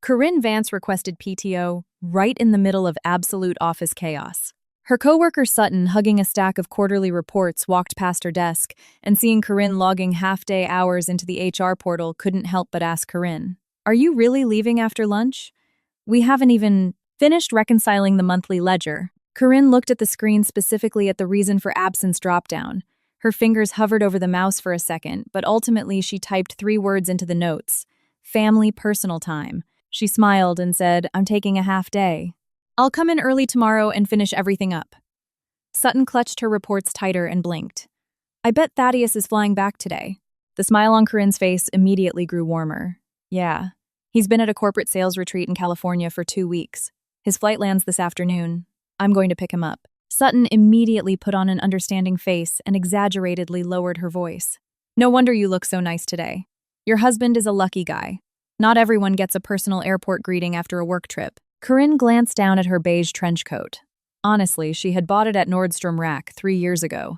Corinne Vance requested PTO right in the middle of absolute office chaos. Her coworker Sutton, hugging a stack of quarterly reports, walked past her desk, and seeing Corinne logging half-day hours into the HR portal, couldn't help but ask Corinne, "Are you really leaving after lunch? We haven't even finished reconciling the monthly ledger." Corinne looked at the screen, specifically at the reason for absence dropdown. Her fingers hovered over the mouse for a second, but ultimately she typed 3 words into the notes: family personal time. She smiled and said, "I'm taking a half day. I'll come in early tomorrow and finish everything up." Sutton clutched her reports tighter and blinked. "I bet Thaddeus is flying back today." The smile on Corinne's face immediately grew warmer. "Yeah. He's been at a corporate sales retreat in California for 2 weeks. His flight lands this afternoon. I'm going to pick him up." Sutton immediately put on an understanding face and exaggeratedly lowered her voice. "No wonder you look so nice today. Your husband is a lucky guy. Not everyone gets a personal airport greeting after a work trip." Corinne glanced down at her beige trench coat. Honestly, she had bought it at Nordstrom Rack 3 years ago.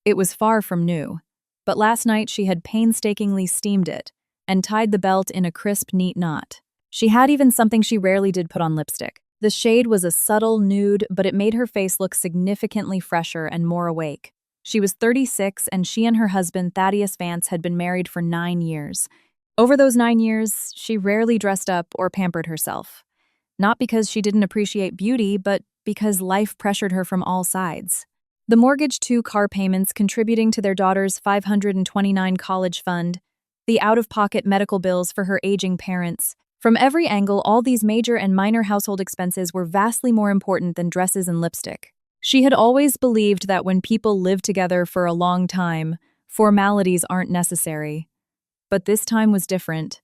It was far from new, but last night she had painstakingly steamed it and tied the belt in a crisp, neat knot. She had even something she rarely did: put on lipstick. The shade was a subtle nude, but it made her face look significantly fresher and more awake. She was 36, and she and her husband, Thaddeus Vance, had been married for 9 years. Over those 9 years, she rarely dressed up or pampered herself. Not because she didn't appreciate beauty, but because life pressured her from all sides. The mortgage, 2 car payments contributing to their daughter's $529 college fund, the out-of-pocket medical bills for her aging parents. From every angle, all these major and minor household expenses were vastly more important than dresses and lipstick. She had always believed that when people live together for a long time, formalities aren't necessary. But this time was different.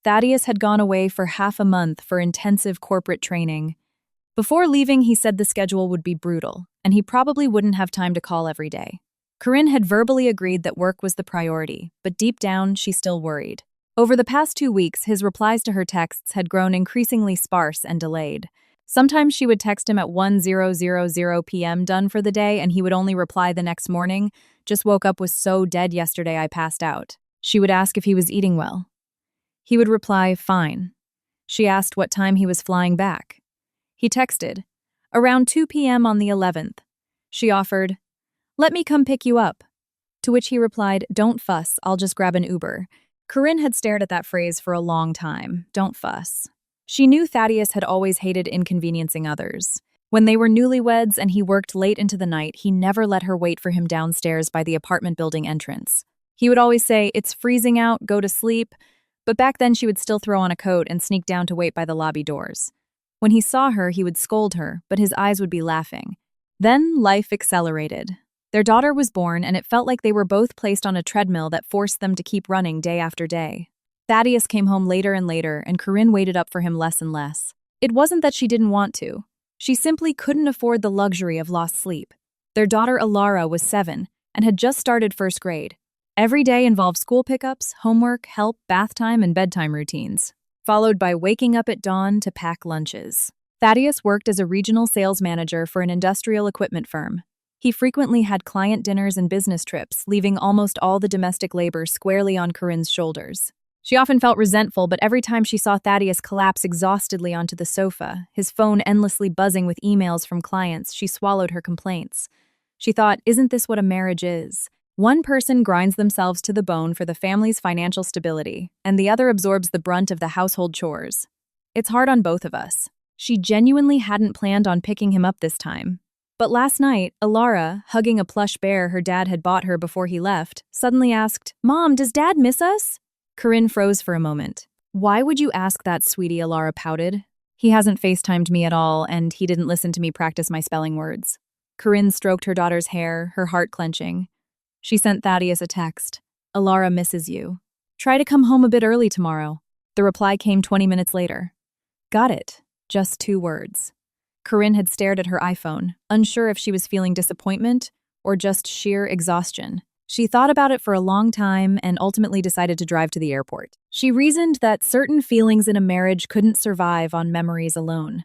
Thaddeus had gone away for half a month for intensive corporate training. Before leaving, he said the schedule would be brutal, and he probably wouldn't have time to call every day. Corinne had verbally agreed that work was the priority, but deep down, she still worried. Over the past 2 weeks, his replies to her texts had grown increasingly sparse and delayed. Sometimes she would text him at 10:00 p.m. done for the day, and he would only reply the next morning, "Just woke up, was so dead yesterday I passed out." She would ask if he was eating well. He would reply, "Fine." She asked what time he was flying back. He texted, "Around 2 p.m. on the 11th. She offered, "Let me come pick you up." To which he replied, "Don't fuss, I'll just grab an Uber." Corinne had stared at that phrase for a long time, "Don't fuss." She knew Thaddeus had always hated inconveniencing others. When they were newlyweds and he worked late into the night, he never let her wait for him downstairs by the apartment building entrance. He would always say, "It's freezing out, go to sleep." But back then she would still throw on a coat and sneak down to wait by the lobby doors. When he saw her, he would scold her, but his eyes would be laughing. Then life accelerated. Their daughter was born, and it felt like they were both placed on a treadmill that forced them to keep running day after day. Thaddeus came home later and later, and Corinne waited up for him less and less. It wasn't that she didn't want to. She simply couldn't afford the luxury of lost sleep. Their daughter Alara was 7 and had just started first grade. Every day involved school pickups, homework, help, bath time, and bedtime routines, followed by waking up at dawn to pack lunches. Thaddeus worked as a regional sales manager for an industrial equipment firm. He frequently had client dinners and business trips, leaving almost all the domestic labor squarely on Corinne's shoulders. She often felt resentful, but every time she saw Thaddeus collapse exhaustedly onto the sofa, his phone endlessly buzzing with emails from clients, she swallowed her complaints. She thought, "Isn't this what a marriage is? One person grinds themselves to the bone for the family's financial stability, and the other absorbs the brunt of the household chores. It's hard on both of us." She genuinely hadn't planned on picking him up this time. But last night, Alara, hugging a plush bear her dad had bought her before he left, suddenly asked, "Mom, does Dad miss us?" Corinne froze for a moment. "Why would you ask that, sweetie?" Alara pouted. "He hasn't FaceTimed me at all, and he didn't listen to me practice my spelling words." Corinne stroked her daughter's hair, her heart clenching. She sent Thaddeus a text. "Alara misses you. Try to come home a bit early tomorrow." The reply came 20 minutes later. "Got it. Just 2 words." Corinne had stared at her iPhone, unsure if she was feeling disappointment or just sheer exhaustion. She thought about it for a long time and ultimately decided to drive to the airport. She reasoned that certain feelings in a marriage couldn't survive on memories alone.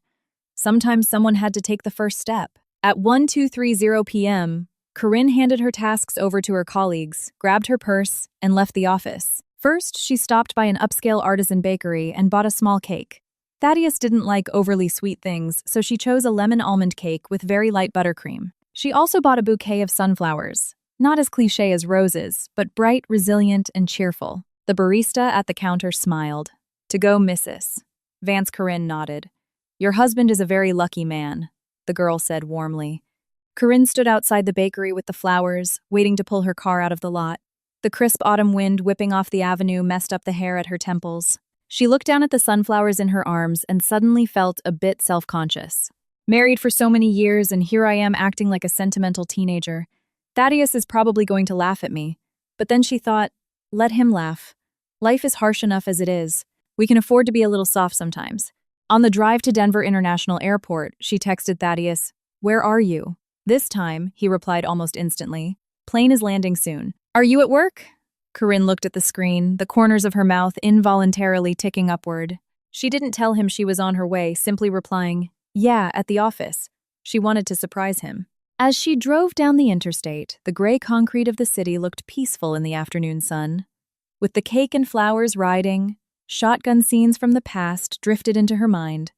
Sometimes someone had to take the first step. At 12:30 p.m., Corinne handed her tasks over to her colleagues, grabbed her purse, and left the office. First, she stopped by an upscale artisan bakery and bought a small cake. Thaddeus didn't like overly sweet things, so she chose a lemon almond cake with very light buttercream. She also bought a bouquet of sunflowers, not as cliché as roses, but bright, resilient, and cheerful. The barista at the counter smiled. "To go, Mrs." Vance Corinne nodded. "Your husband is a very lucky man," the girl said warmly. Corinne stood outside the bakery with the flowers, waiting to pull her car out of the lot. The crisp autumn wind whipping off the avenue messed up the hair at her temples. She looked down at the sunflowers in her arms and suddenly felt a bit self-conscious. Married for so many years, and here I am acting like a sentimental teenager. Thaddeus is probably going to laugh at me. But then she thought, let him laugh. Life is harsh enough as it is. We can afford to be a little soft sometimes. On the drive to Denver International Airport, she texted Thaddeus, "Where are you?" This time, he replied almost instantly, "Plane is landing soon. Are you at work?" Corinne looked at the screen, the corners of her mouth involuntarily ticking upward. She didn't tell him she was on her way, simply replying, "Yeah, at the office." She wanted to surprise him. As she drove down the interstate, the gray concrete of the city looked peaceful in the afternoon sun. With the cake and flowers riding, shotgun scenes from the past drifted into her mind.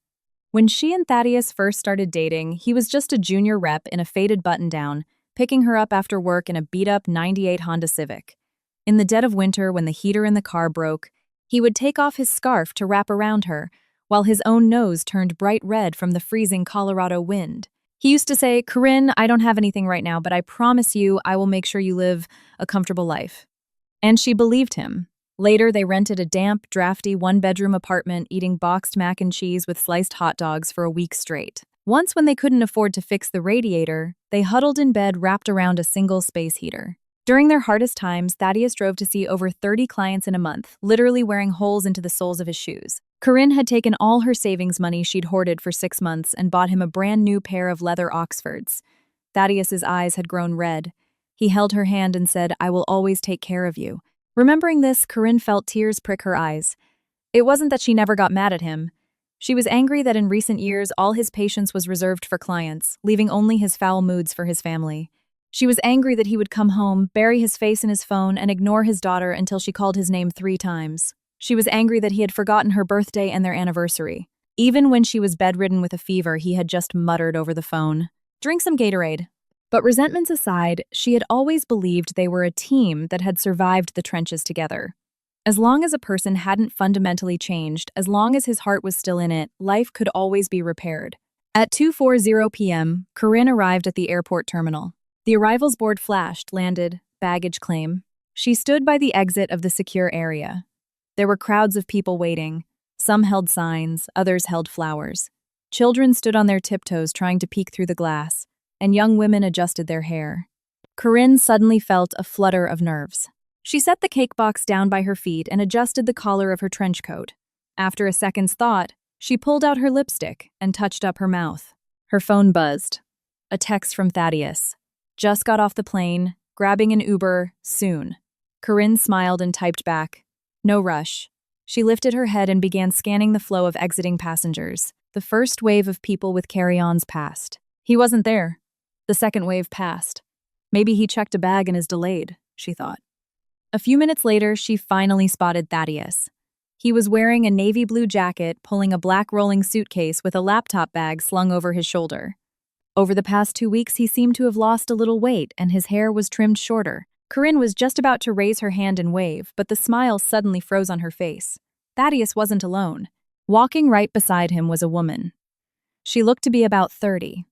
When she and Thaddeus first started dating, he was just a junior rep in a faded button-down, picking her up after work in a beat-up '98 Honda Civic. In the dead of winter, when the heater in the car broke, he would take off his scarf to wrap around her, while his own nose turned bright red from the freezing Colorado wind. He used to say, "Corinne, I don't have anything right now, but I promise you I will make sure you live a comfortable life." And she believed him. Later, they rented a damp, drafty one-bedroom apartment, eating boxed mac and cheese with sliced hot dogs for a week straight. Once, when they couldn't afford to fix the radiator, they huddled in bed wrapped around a single space heater. During their hardest times, Thaddeus drove to see over 30 clients in a month, literally wearing holes into the soles of his shoes. Corinne had taken all her savings money she'd hoarded for 6 months and bought him a brand new pair of leather Oxfords. Thaddeus's eyes had grown red. He held her hand and said, "I will always take care of you." Remembering this, Corinne felt tears prick her eyes. It wasn't that she never got mad at him. She was angry that in recent years all his patience was reserved for clients, leaving only his foul moods for his family. She was angry that he would come home, bury his face in his phone, and ignore his daughter until she called his name 3 times. She was angry that he had forgotten her birthday and their anniversary. Even when she was bedridden with a fever, he had just muttered over the phone, "Drink some Gatorade." But resentments aside, she had always believed they were a team that had survived the trenches together. As long as a person hadn't fundamentally changed, as long as his heart was still in it, life could always be repaired. At 2:40 p.m., Corinne arrived at the airport terminal. The arrivals board flashed, landed, baggage claim. She stood by the exit of the secure area. There were crowds of people waiting. Some held signs, others held flowers. Children stood on their tiptoes trying to peek through the glass, and young women adjusted their hair. Corinne suddenly felt a flutter of nerves. She set the cake box down by her feet and adjusted the collar of her trench coat. After a second's thought, she pulled out her lipstick and touched up her mouth. Her phone buzzed. A text from Thaddeus. "Just got off the plane, grabbing an Uber, soon." Corinne smiled and typed back, "No rush." She lifted her head and began scanning the flow of exiting passengers. The first wave of people with carry-ons passed. He wasn't there. The second wave passed. Maybe he checked a bag and is delayed, she thought. A few minutes later, she finally spotted Thaddeus. He was wearing a navy blue jacket, pulling a black rolling suitcase with a laptop bag slung over his shoulder. Over the past 2 weeks, he seemed to have lost a little weight, and his hair was trimmed shorter. Corinne was just about to raise her hand and wave, but the smile suddenly froze on her face. Thaddeus wasn't alone. Walking right beside him was a woman. She looked to be about 30.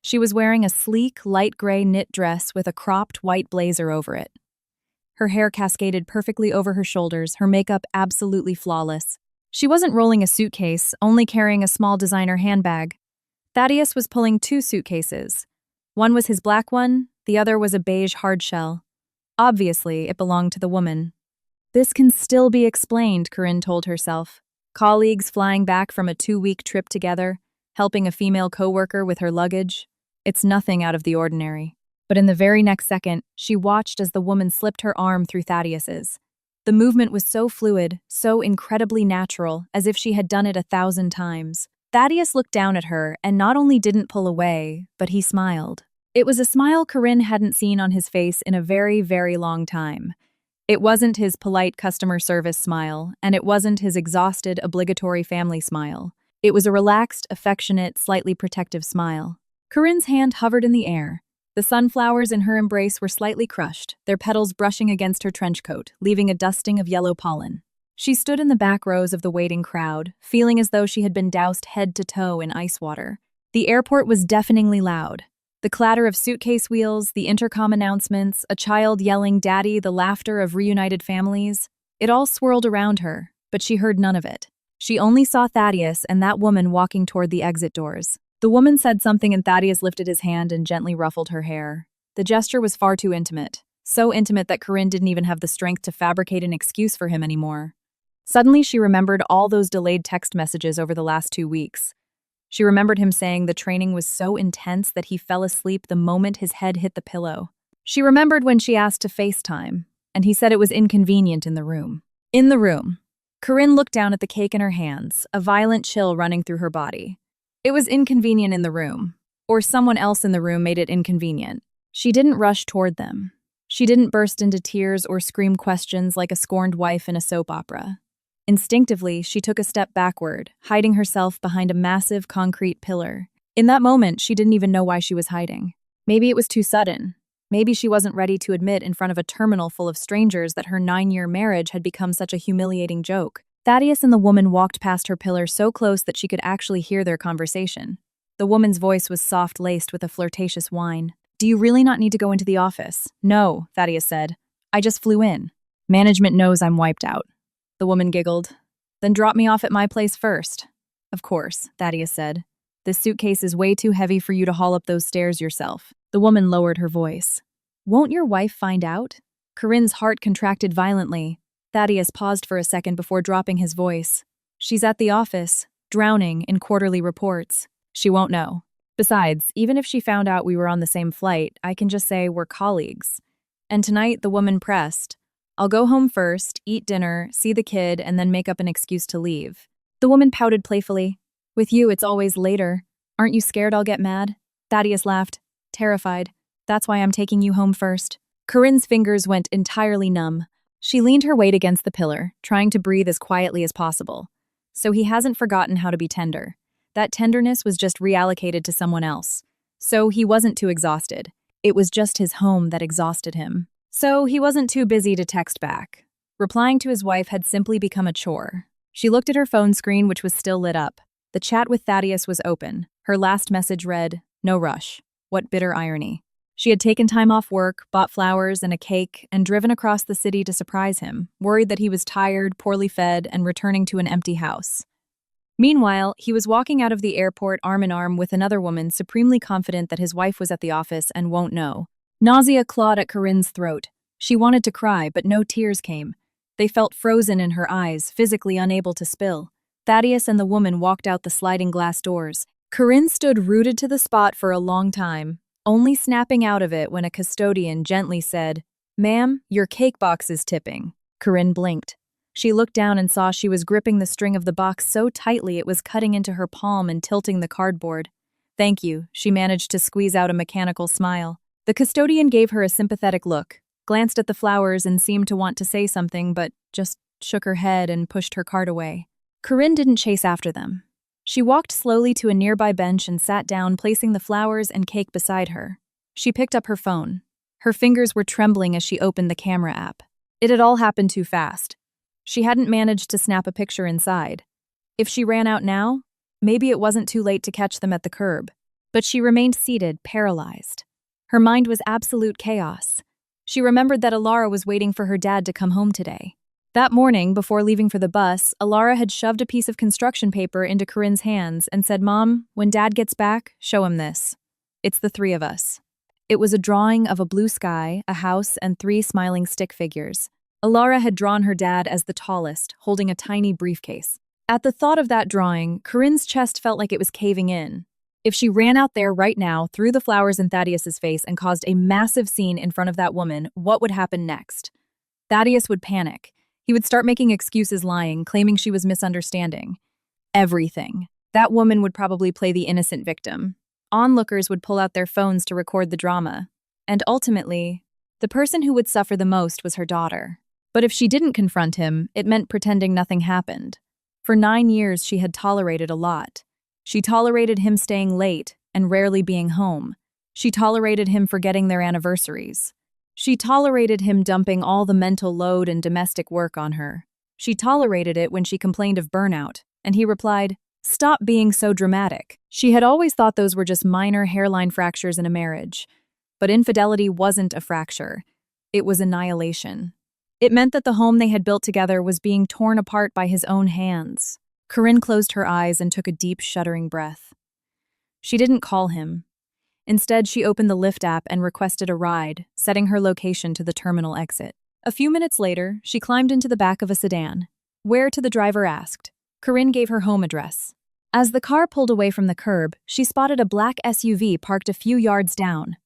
She was wearing a sleek, light gray knit dress with a cropped white blazer over it. Her hair cascaded perfectly over her shoulders, her makeup absolutely flawless. She wasn't rolling a suitcase, only carrying a small designer handbag. Thaddeus was pulling 2 suitcases. One was his black one, the other was a beige hardshell. Obviously, it belonged to the woman. This can still be explained, Corinne told herself. Colleagues flying back from a 2-week trip together, helping a female coworker with her luggage. It's nothing out of the ordinary. But in the very next second, she watched as the woman slipped her arm through Thaddeus's. The movement was so fluid, so incredibly natural, as if she had done it 1,000 times. Thaddeus looked down at her and not only didn't pull away, but he smiled. It was a smile Corinne hadn't seen on his face in a very, very long time. It wasn't his polite customer service smile, and it wasn't his exhausted, obligatory family smile. It was a relaxed, affectionate, slightly protective smile. Corinne's hand hovered in the air. The sunflowers in her embrace were slightly crushed, their petals brushing against her trench coat, leaving a dusting of yellow pollen. She stood in the back rows of the waiting crowd, feeling as though she had been doused head to toe in ice water. The airport was deafeningly loud. The clatter of suitcase wheels, the intercom announcements, a child yelling "Daddy," the laughter of reunited families. It all swirled around her, but she heard none of it. She only saw Thaddeus and that woman walking toward the exit doors. The woman said something and Thaddeus lifted his hand and gently ruffled her hair. The gesture was far too intimate. So intimate that Corinne didn't even have the strength to fabricate an excuse for him anymore. Suddenly, she remembered all those delayed text messages over the last 2 weeks. She remembered him saying the training was so intense that he fell asleep the moment his head hit the pillow. She remembered when she asked to FaceTime, and he said it was inconvenient in the room. In the room. Corinne looked down at the cake in her hands, a violent chill running through her body. It was inconvenient in the room, or someone else in the room made it inconvenient. She didn't rush toward them. She didn't burst into tears or scream questions like a scorned wife in a soap opera. Instinctively, she took a step backward, hiding herself behind a massive concrete pillar. In that moment, she didn't even know why she was hiding. Maybe it was too sudden. Maybe she wasn't ready to admit in front of a terminal full of strangers that her 9-year marriage had become such a humiliating joke. Thaddeus and the woman walked past her pillar so close that she could actually hear their conversation. The woman's voice was soft-laced with a flirtatious whine. "Do you really not need to go into the office?" "No," Thaddeus said. "I just flew in. Management knows I'm wiped out." The woman giggled. "Then drop me off at my place first." "Of course," Thaddeus said. "This suitcase is way too heavy for you to haul up those stairs yourself." The woman lowered her voice. "Won't your wife find out?" Corinne's heart contracted violently. Thaddeus paused for a second before dropping his voice. "She's at the office, drowning in quarterly reports. She won't know. Besides, even if she found out we were on the same flight, I can just say we're colleagues." And tonight, the woman pressed. "I'll go home first, eat dinner, see the kid, and then make up an excuse to leave." The woman pouted playfully. "With you, it's always later. Aren't you scared I'll get mad?" Thaddeus laughed, terrified. "That's why I'm taking you home first." Corinne's fingers went entirely numb. She leaned her weight against the pillar, trying to breathe as quietly as possible. So he hasn't forgotten how to be tender. That tenderness was just reallocated to someone else. So he wasn't too exhausted. It was just his home that exhausted him. So he wasn't too busy to text back. Replying to his wife had simply become a chore. She looked at her phone screen, which was still lit up. The chat with Thaddeus was open. Her last message read, "No rush." What bitter irony. She had taken time off work, bought flowers and a cake, and driven across the city to surprise him, worried that he was tired, poorly fed, and returning to an empty house. Meanwhile, he was walking out of the airport arm in arm with another woman, supremely confident that his wife was at the office and won't know. Nausea clawed at Corinne's throat. She wanted to cry, but no tears came. They felt frozen in her eyes, physically unable to spill. Thaddeus and the woman walked out the sliding glass doors. Corinne stood rooted to the spot for a long time, only snapping out of it when a custodian gently said, "Ma'am, your cake box is tipping." Corinne blinked. She looked down and saw she was gripping the string of the box so tightly it was cutting into her palm and tilting the cardboard. "Thank you," she managed to squeeze out a mechanical smile. The custodian gave her a sympathetic look, glanced at the flowers and seemed to want to say something, but just shook her head and pushed her cart away. Corinne didn't chase after them. She walked slowly to a nearby bench and sat down, placing the flowers and cake beside her. She picked up her phone. Her fingers were trembling as she opened the camera app. It had all happened too fast. She hadn't managed to snap a picture inside. If she ran out now, maybe it wasn't too late to catch them at the curb. But she remained seated, paralyzed. Her mind was absolute chaos. She remembered that Alara was waiting for her dad to come home today. That morning, before leaving for the bus, Alara had shoved a piece of construction paper into Corinne's hands and said, "Mom, when Dad gets back, show him this. It's the 3 of us." It was a drawing of a blue sky, a house, and 3 smiling stick figures. Alara had drawn her dad as the tallest, holding a tiny briefcase. At the thought of that drawing, Corinne's chest felt like it was caving in. If she ran out there right now, threw the flowers in Thaddeus's face, and caused a massive scene in front of that woman, what would happen next? Thaddeus would panic. He would start making excuses, lying, claiming she was misunderstanding everything. That woman would probably play the innocent victim. Onlookers would pull out their phones to record the drama. And ultimately, the person who would suffer the most was her daughter. But if she didn't confront him, it meant pretending nothing happened. For 9 years, she had tolerated a lot. She tolerated him staying late and rarely being home. She tolerated him forgetting their anniversaries. She tolerated him dumping all the mental load and domestic work on her. She tolerated it when she complained of burnout, and he replied, "Stop being so dramatic." She had always thought those were just minor hairline fractures in a marriage. But infidelity wasn't a fracture. It was annihilation. It meant that the home they had built together was being torn apart by his own hands. Corinne closed her eyes and took a deep, shuddering breath. She didn't call him. Instead, she opened the Lyft app and requested a ride, setting her location to the terminal exit. A few minutes later, she climbed into the back of a sedan. "Where to?" the driver asked. Corinne gave her home address. As the car pulled away from the curb, she spotted a black SUV parked a few yards down.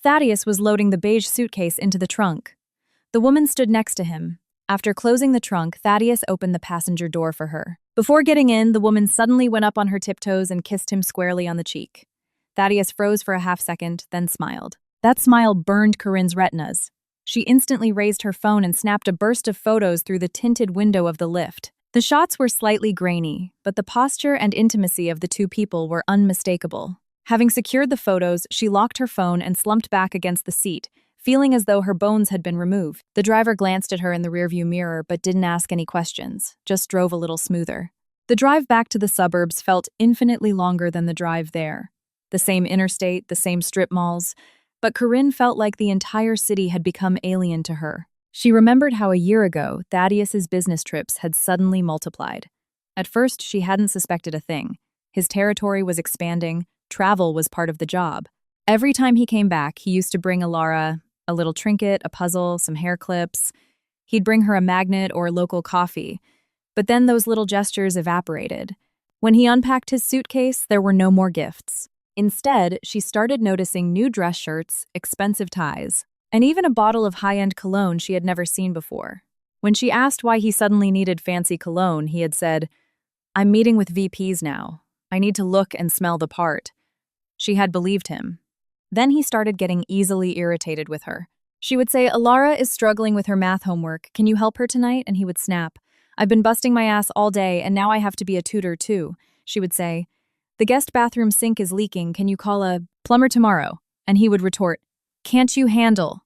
Thaddeus was loading the beige suitcase into the trunk. The woman stood next to him. After closing the trunk, Thaddeus opened the passenger door for her. Before getting in, the woman suddenly went up on her tiptoes and kissed him squarely on the cheek. Thaddeus froze for a half-second, then smiled. That smile burned Corinne's retinas. She instantly raised her phone and snapped a burst of photos through the tinted window of the lift. The shots were slightly grainy, but the posture and intimacy of the two people were unmistakable. Having secured the photos, she locked her phone and slumped back against the seat, feeling as though her bones had been removed. The driver glanced at her in the rearview mirror but didn't ask any questions, just drove a little smoother. The drive back to the suburbs felt infinitely longer than the drive there. The same interstate, the same strip malls, but Corinne felt like the entire city had become alien to her. She remembered how a year ago, Thaddeus's business trips had suddenly multiplied. At first, she hadn't suspected a thing. His territory was expanding, travel was part of the job. Every time he came back, he used to bring Alara a little trinket, a puzzle, some hair clips. He'd bring her a magnet or local coffee. But then those little gestures evaporated. When he unpacked his suitcase, there were no more gifts. Instead, she started noticing new dress shirts, expensive ties, and even a bottle of high-end cologne she had never seen before. When she asked why he suddenly needed fancy cologne, he had said, "I'm meeting with VPs now. I need to look and smell the part." She had believed him. Then he started getting easily irritated with her. She would say, "Alara is struggling with her math homework. Can you help her tonight?" And he would snap, "I've been busting my ass all day, and now I have to be a tutor too." She would say, "The guest bathroom sink is leaking. Can you call a plumber tomorrow?" And he would retort, "Can't you handle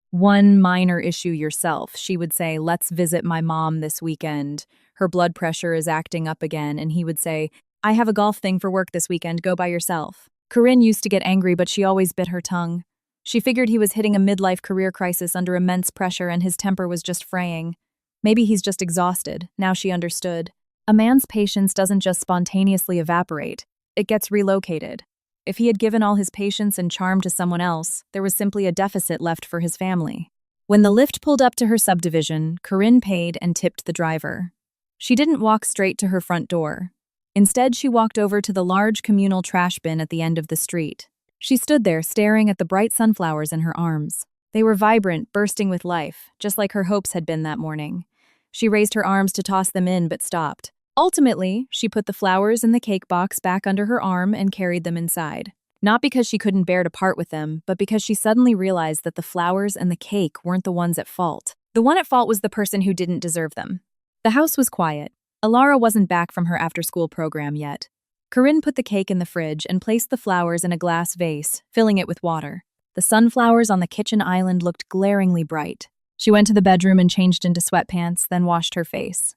one minor issue yourself?" She would say, "Let's visit my mom this weekend. Her blood pressure is acting up again." And he would say, "I have a golf thing for work this weekend. Go by yourself." Corinne used to get angry, but she always bit her tongue. She figured he was hitting a midlife career crisis under immense pressure and his temper was just fraying. Maybe he's just exhausted. Now she understood. A man's patience doesn't just spontaneously evaporate. It gets relocated. If he had given all his patience and charm to someone else, there was simply a deficit left for his family. When the Lyft pulled up to her subdivision, Corinne paid and tipped the driver. She didn't walk straight to her front door. Instead, she walked over to the large communal trash bin at the end of the street. She stood there, staring at the bright sunflowers in her arms. They were vibrant, bursting with life, just like her hopes had been that morning. She raised her arms to toss them in, but stopped. Ultimately, she put the flowers in the cake box back under her arm and carried them inside. Not because she couldn't bear to part with them, but because she suddenly realized that the flowers and the cake weren't the ones at fault. The one at fault was the person who didn't deserve them. The house was quiet. Alara wasn't back from her after-school program yet. Corinne put the cake in the fridge and placed the flowers in a glass vase, filling it with water. The sunflowers on the kitchen island looked glaringly bright. She went to the bedroom and changed into sweatpants, then washed her face.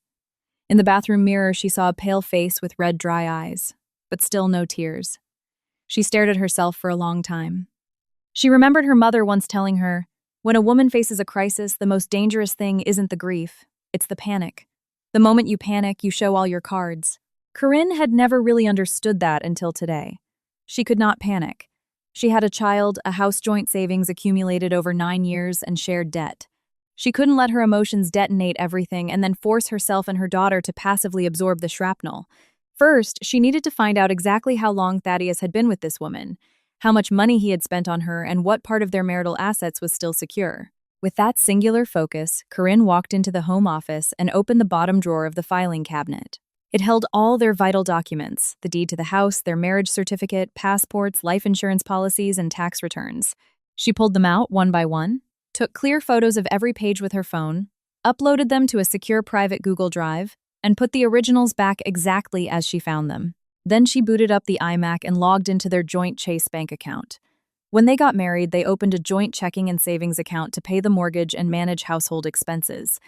In the bathroom mirror, she saw a pale face with red, dry eyes, but still no tears. She stared at herself for a long time. She remembered her mother once telling her, "When a woman faces a crisis, the most dangerous thing isn't the grief, it's the panic. The moment you panic, you show all your cards." Corinne had never really understood that until today. She could not panic. She had a child, a house joint savings accumulated over 9 years, and shared debt. She couldn't let her emotions detonate everything and then force herself and her daughter to passively absorb the shrapnel. First, she needed to find out exactly how long Thaddeus had been with this woman, how much money he had spent on her, and what part of their marital assets was still secure. With that singular focus, Corinne walked into the home office and opened the bottom drawer of the filing cabinet. It held all their vital documents, the deed to the house, their marriage certificate, passports, life insurance policies, and tax returns. She pulled them out one by one, took clear photos of every page with her phone, uploaded them to a secure private Google Drive, and put the originals back exactly as she found them. Then she booted up the iMac and logged into their joint Chase bank account. When they got married, they opened a joint checking and savings account to pay the mortgage and manage household expenses.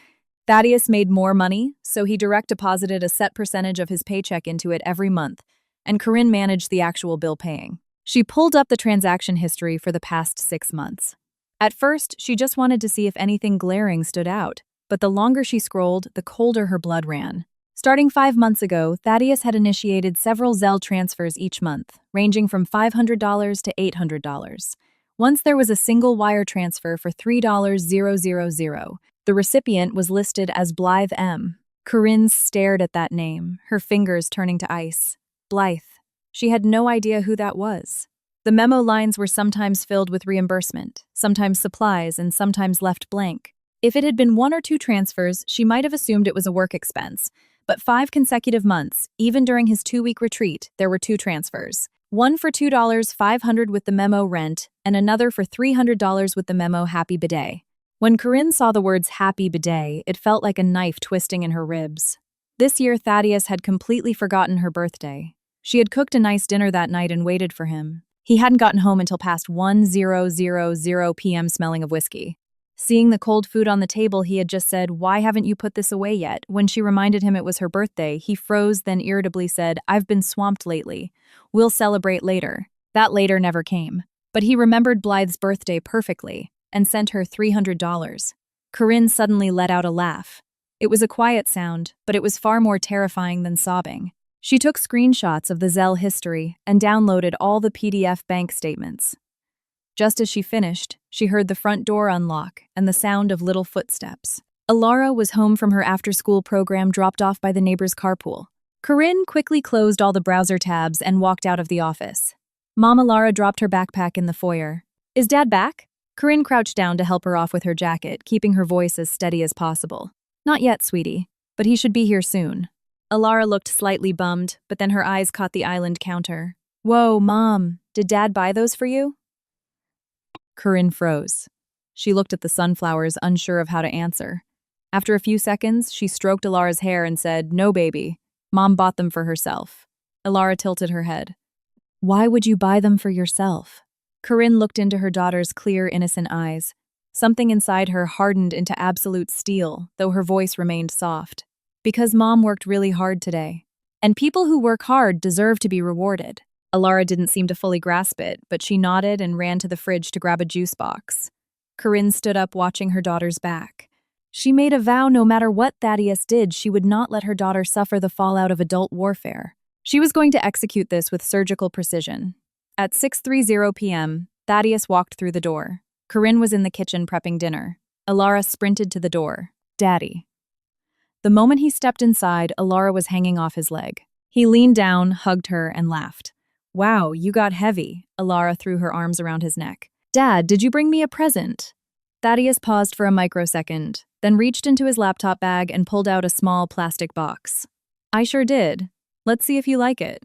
Thaddeus made more money, so he direct deposited a set percentage of his paycheck into it every month, and Corinne managed the actual bill paying. She pulled up the transaction history for the past 6 months. At first, she just wanted to see if anything glaring stood out, but the longer she scrolled, the colder her blood ran. Starting 5 months ago, Thaddeus had initiated several Zelle transfers each month, ranging from $500 to $800. Once there was a single wire transfer for $3,000. The recipient was listed as Blythe M. Corinne stared at that name, her fingers turning to ice. Blythe. She had no idea who that was. The memo lines were sometimes filled with reimbursement, sometimes supplies, and sometimes left blank. If it had been 1 or 2 transfers, she might have assumed it was a work expense. But 5 consecutive months, even during his 2-week retreat, there were 2 transfers. One for $2,500 with the memo rent, and another for $300 with the memo Happy Bidet. When Corinne saw the words Happy Bidet, it felt like a knife twisting in her ribs. This year, Thaddeus had completely forgotten her birthday. She had cooked a nice dinner that night and waited for him. He hadn't gotten home until past 1:00 p.m. smelling of whiskey. Seeing the cold food on the table, he had just said, "Why haven't you put this away yet?" When she reminded him it was her birthday, he froze, then irritably said, "I've been swamped lately. We'll celebrate later." That later never came. But he remembered Blythe's birthday perfectly and sent her $300. Corinne suddenly let out a laugh. It was a quiet sound, but it was far more terrifying than sobbing. She took screenshots of the Zelle history and downloaded all the PDF bank statements. Just as she finished, she heard the front door unlock and the sound of little footsteps. Alara was home from her after-school program dropped off by the neighbor's carpool. Corinne quickly closed all the browser tabs and walked out of the office. Mom Alara dropped her backpack in the foyer. "Is Dad back?" Corinne crouched down to help her off with her jacket, keeping her voice as steady as possible. "Not yet, sweetie, but he should be here soon." Alara looked slightly bummed, but then her eyes caught the island counter. "Whoa, Mom, did Dad buy those for you?" Corinne froze. She looked at the sunflowers, unsure of how to answer. After a few seconds, she stroked Alara's hair and said, "No, baby. Mom bought them for herself." Alara tilted her head. "Why would you buy them for yourself?" Corinne looked into her daughter's clear, innocent eyes. Something inside her hardened into absolute steel, though her voice remained soft. "Because Mom worked really hard today. And people who work hard deserve to be rewarded." Alara didn't seem to fully grasp it, but she nodded and ran to the fridge to grab a juice box. Corinne stood up, watching her daughter's back. She made a vow no matter what Thaddeus did, she would not let her daughter suffer the fallout of adult warfare. She was going to execute this with surgical precision. At 6:30 p.m., Thaddeus walked through the door. Corinne was in the kitchen prepping dinner. Alara sprinted to the door. "Daddy." The moment he stepped inside, Alara was hanging off his leg. He leaned down, hugged her, and laughed. "Wow, you got heavy." Alara threw her arms around his neck. "Dad, did you bring me a present?" Thaddeus paused for a microsecond, then reached into his laptop bag and pulled out a small plastic box. "I sure did. Let's see if you like it."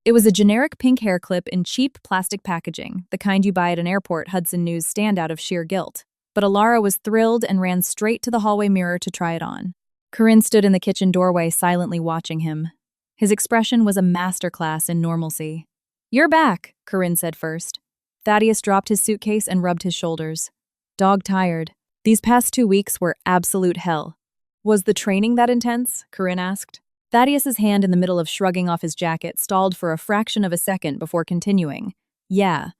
It was a generic pink hair clip in cheap plastic packaging, the kind you buy at an airport Hudson News stand out of sheer guilt. But Alara was thrilled and ran straight to the hallway mirror to try it on. Corinne stood in the kitchen doorway, silently watching him. His expression was a masterclass in normalcy. "You're back," Corinne said first. Thaddeus dropped his suitcase and rubbed his shoulders. Dog-tired. These past 2 weeks were absolute hell. "Was the training that intense?" Corinne asked. Thaddeus's hand in the middle of shrugging off his jacket stalled for a fraction of a second before continuing. "Yeah.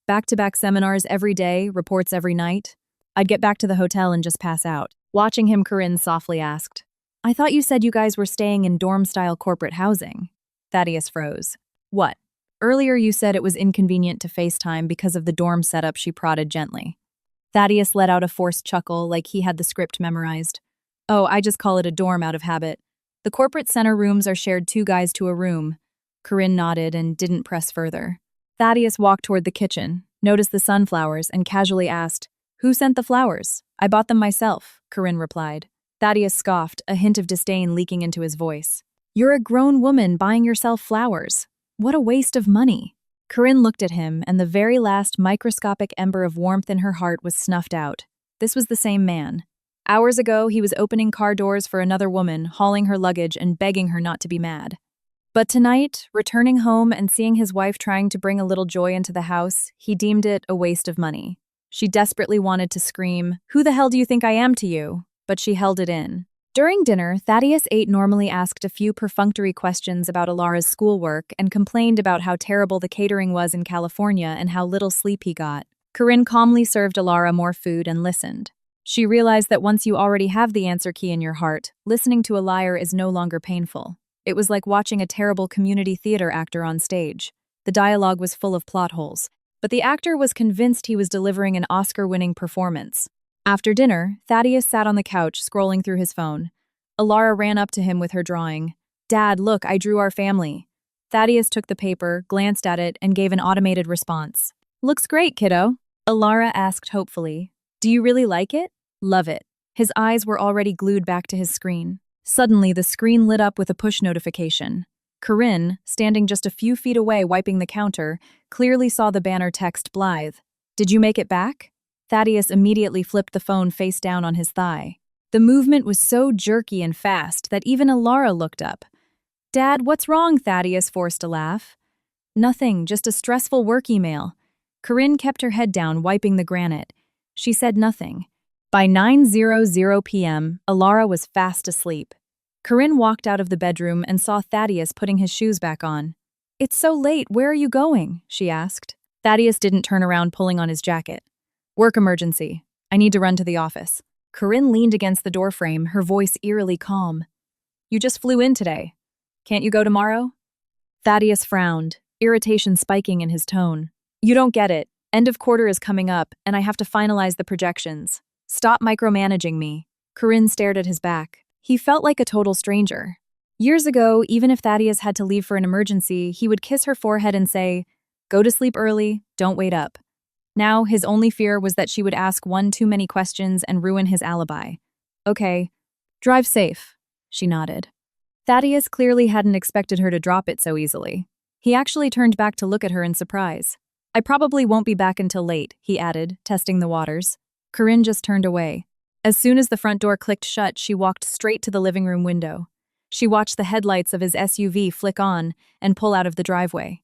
Back-to-back seminars every day, reports every night. I'd get back to the hotel and just pass out." Watching him, Corinne softly asked, "I thought you said you guys were staying in dorm-style corporate housing." Thaddeus froze. "What? Earlier you said it was inconvenient to FaceTime because of the dorm setup," she prodded gently. Thaddeus let out a forced chuckle like he had the script memorized. "Oh, I just call it a dorm out of habit. The corporate center rooms are shared 2 guys to a room." Corinne nodded and didn't press further. Thaddeus walked toward the kitchen, noticed the sunflowers, and casually asked, "Who sent the flowers?" "I bought them myself," Corinne replied. Thaddeus scoffed, a hint of disdain leaking into his voice. "You're a grown woman buying yourself flowers. What a waste of money." Corinne looked at him, and the very last microscopic ember of warmth in her heart was snuffed out. This was the same man. Hours ago, he was opening car doors for another woman, hauling her luggage and begging her not to be mad. But tonight, returning home and seeing his wife trying to bring a little joy into the house, he deemed it a waste of money. She desperately wanted to scream, "Who the hell do you think I am to you?" But she held it in. During dinner, Thaddeus ate normally asked a few perfunctory questions about Alara's schoolwork and complained about how terrible the catering was in California and how little sleep he got. Corinne calmly served Alara more food and listened. She realized that once you already have the answer key in your heart, listening to a liar is no longer painful. It was like watching a terrible community theater actor on stage. The dialogue was full of plot holes, but the actor was convinced he was delivering an Oscar-winning performance. After dinner, Thaddeus sat on the couch scrolling through his phone. Alara ran up to him with her drawing. "Dad, look, I drew our family." Thaddeus took the paper, glanced at it, and gave an automated response. "Looks great, kiddo." Alara asked hopefully, "Do you really like it?" "Love it." His eyes were already glued back to his screen. Suddenly, the screen lit up with a push notification. Corinne, standing just a few feet away wiping the counter, clearly saw the banner text Blythe. "Did you make it back?" Thaddeus immediately flipped the phone face down on his thigh. The movement was so jerky and fast that even Alara looked up. "Dad, what's wrong?" Thaddeus forced a laugh. "Nothing, just a stressful work email." Corinne kept her head down, wiping the granite. She said nothing. By 9:00 p.m., Alara was fast asleep. Corinne walked out of the bedroom and saw Thaddeus putting his shoes back on. "It's so late, where are you going?" she asked. Thaddeus didn't turn around, pulling on his jacket. "Work emergency. I need to run to the office." Corinne leaned against the doorframe, her voice eerily calm. "You just flew in today. Can't you go tomorrow?" Thaddeus frowned, irritation spiking in his tone. "You don't get it. End of quarter is coming up, and I have to finalize the projections. Stop micromanaging me." Corinne stared at his back. He felt like a total stranger. Years ago, even if Thaddeus had to leave for an emergency, he would kiss her forehead and say, "Go to sleep early, don't wait up." Now, his only fear was that she would ask one too many questions and ruin his alibi. "Okay, drive safe," she nodded. Thaddeus clearly hadn't expected her to drop it so easily. He actually turned back to look at her in surprise. "I probably won't be back until late," he added, testing the waters. Corinne just turned away. As soon as the front door clicked shut, she walked straight to the living room window. She watched the headlights of his SUV flick on and pull out of the driveway.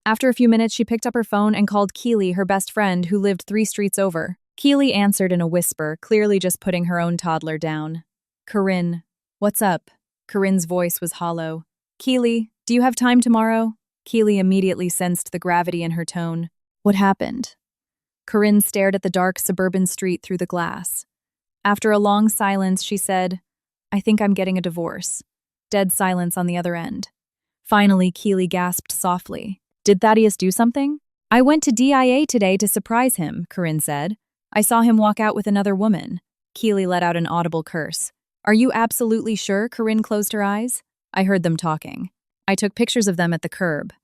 After a few minutes, she picked up her phone and called Keely, her best friend, who lived 3 streets over. Keely answered in a whisper, clearly just putting her own toddler down. "Corinne, what's up?" Corinne's voice was hollow. "Keely, do you have time tomorrow?" Keely immediately sensed the gravity in her tone. "What happened?" Corinne stared at the dark suburban street through the glass. After a long silence, she said, "I think I'm getting a divorce." Dead silence on the other end. Finally, Keely gasped softly. "Did Thaddeus do something?" "I went to DIA today to surprise him," Corinne said. "I saw him walk out with another woman." Keely let out an audible curse. "Are you absolutely sure?" Corinne closed her eyes. "I heard them talking. I took pictures of them at the curb.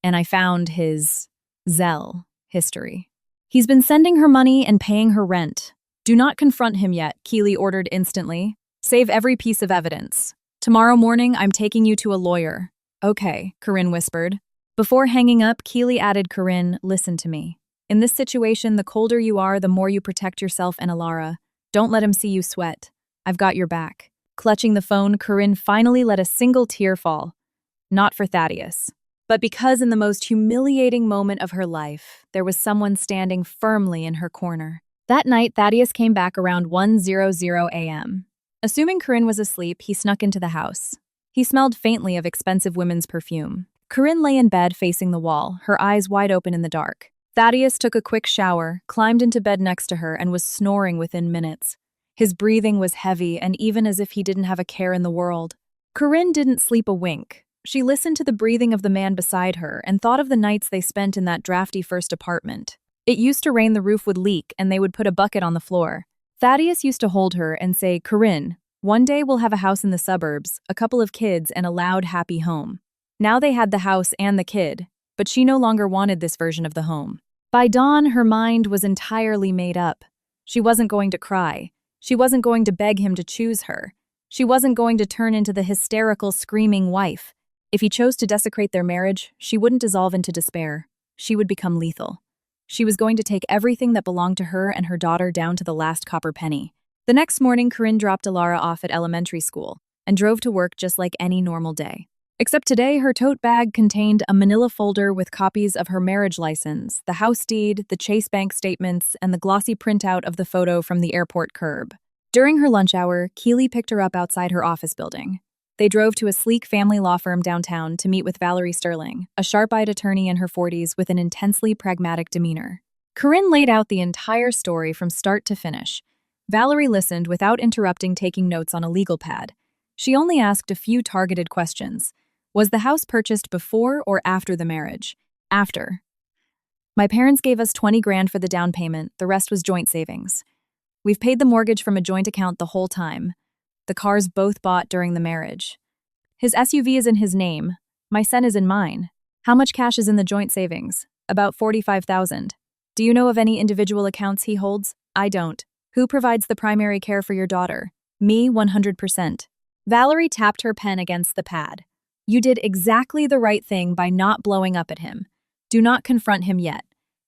And I found his Zelle history. He's been sending her money and paying her rent. Do not confront him yet," Keely ordered instantly. "Save every piece of evidence. Tomorrow morning, I'm taking you to a lawyer." "Okay," Corinne whispered. Before hanging up, Keely added, "Corinne, listen to me. In this situation, the colder you are, the more you protect yourself and Alara. Don't let him see you sweat. I've got your back." Clutching the phone, Corinne finally let a single tear fall. Not for Thaddeus, but because in the most humiliating moment of her life, there was someone standing firmly in her corner. That night, Thaddeus came back around 1:00 a.m. Assuming Corinne was asleep, he snuck into the house. He smelled faintly of expensive women's perfume. Corinne lay in bed facing the wall, her eyes wide open in the dark. Thaddeus took a quick shower, climbed into bed next to her, and was snoring within minutes. His breathing was heavy and even as if he didn't have a care in the world. Corinne didn't sleep a wink. She listened to the breathing of the man beside her and thought of the nights they spent in that drafty first apartment. It used to rain, the roof would leak, and they would put a bucket on the floor. Thaddeus used to hold her and say, "Corinne, one day we'll have a house in the suburbs, a couple of kids, and a loud, happy home." Now they had the house and the kid, but she no longer wanted this version of the home. By dawn, her mind was entirely made up. She wasn't going to cry. She wasn't going to beg him to choose her. She wasn't going to turn into the hysterical, screaming wife. If he chose to desecrate their marriage, she wouldn't dissolve into despair. She would become lethal. She was going to take everything that belonged to her and her daughter down to the last copper penny. The next morning, Corinne dropped Alara off at elementary school and drove to work just like any normal day. Except today, her tote bag contained a manila folder with copies of her marriage license, the house deed, the Chase Bank statements, and the glossy printout of the photo from the airport curb. During her lunch hour, Keely picked her up outside her office building. They drove to a sleek family law firm downtown to meet with Valerie Sterling, a sharp-eyed attorney in her 40s with an intensely pragmatic demeanor. Corinne laid out the entire story from start to finish. Valerie listened without interrupting, taking notes on a legal pad. She only asked a few targeted questions. Was the house purchased before or after the marriage? After. My parents gave us 20 grand for the down payment, the rest was joint savings. We've paid the mortgage from a joint account the whole time. The cars both bought during the marriage. His SUV is in his name. My son is in mine. How much cash is in the joint savings? About $45,000. Do you know of any individual accounts he holds? I don't. Who provides the primary care for your daughter? Me, 100%. Valerie tapped her pen against the pad. You did exactly the right thing by not blowing up at him. Do not confront him yet.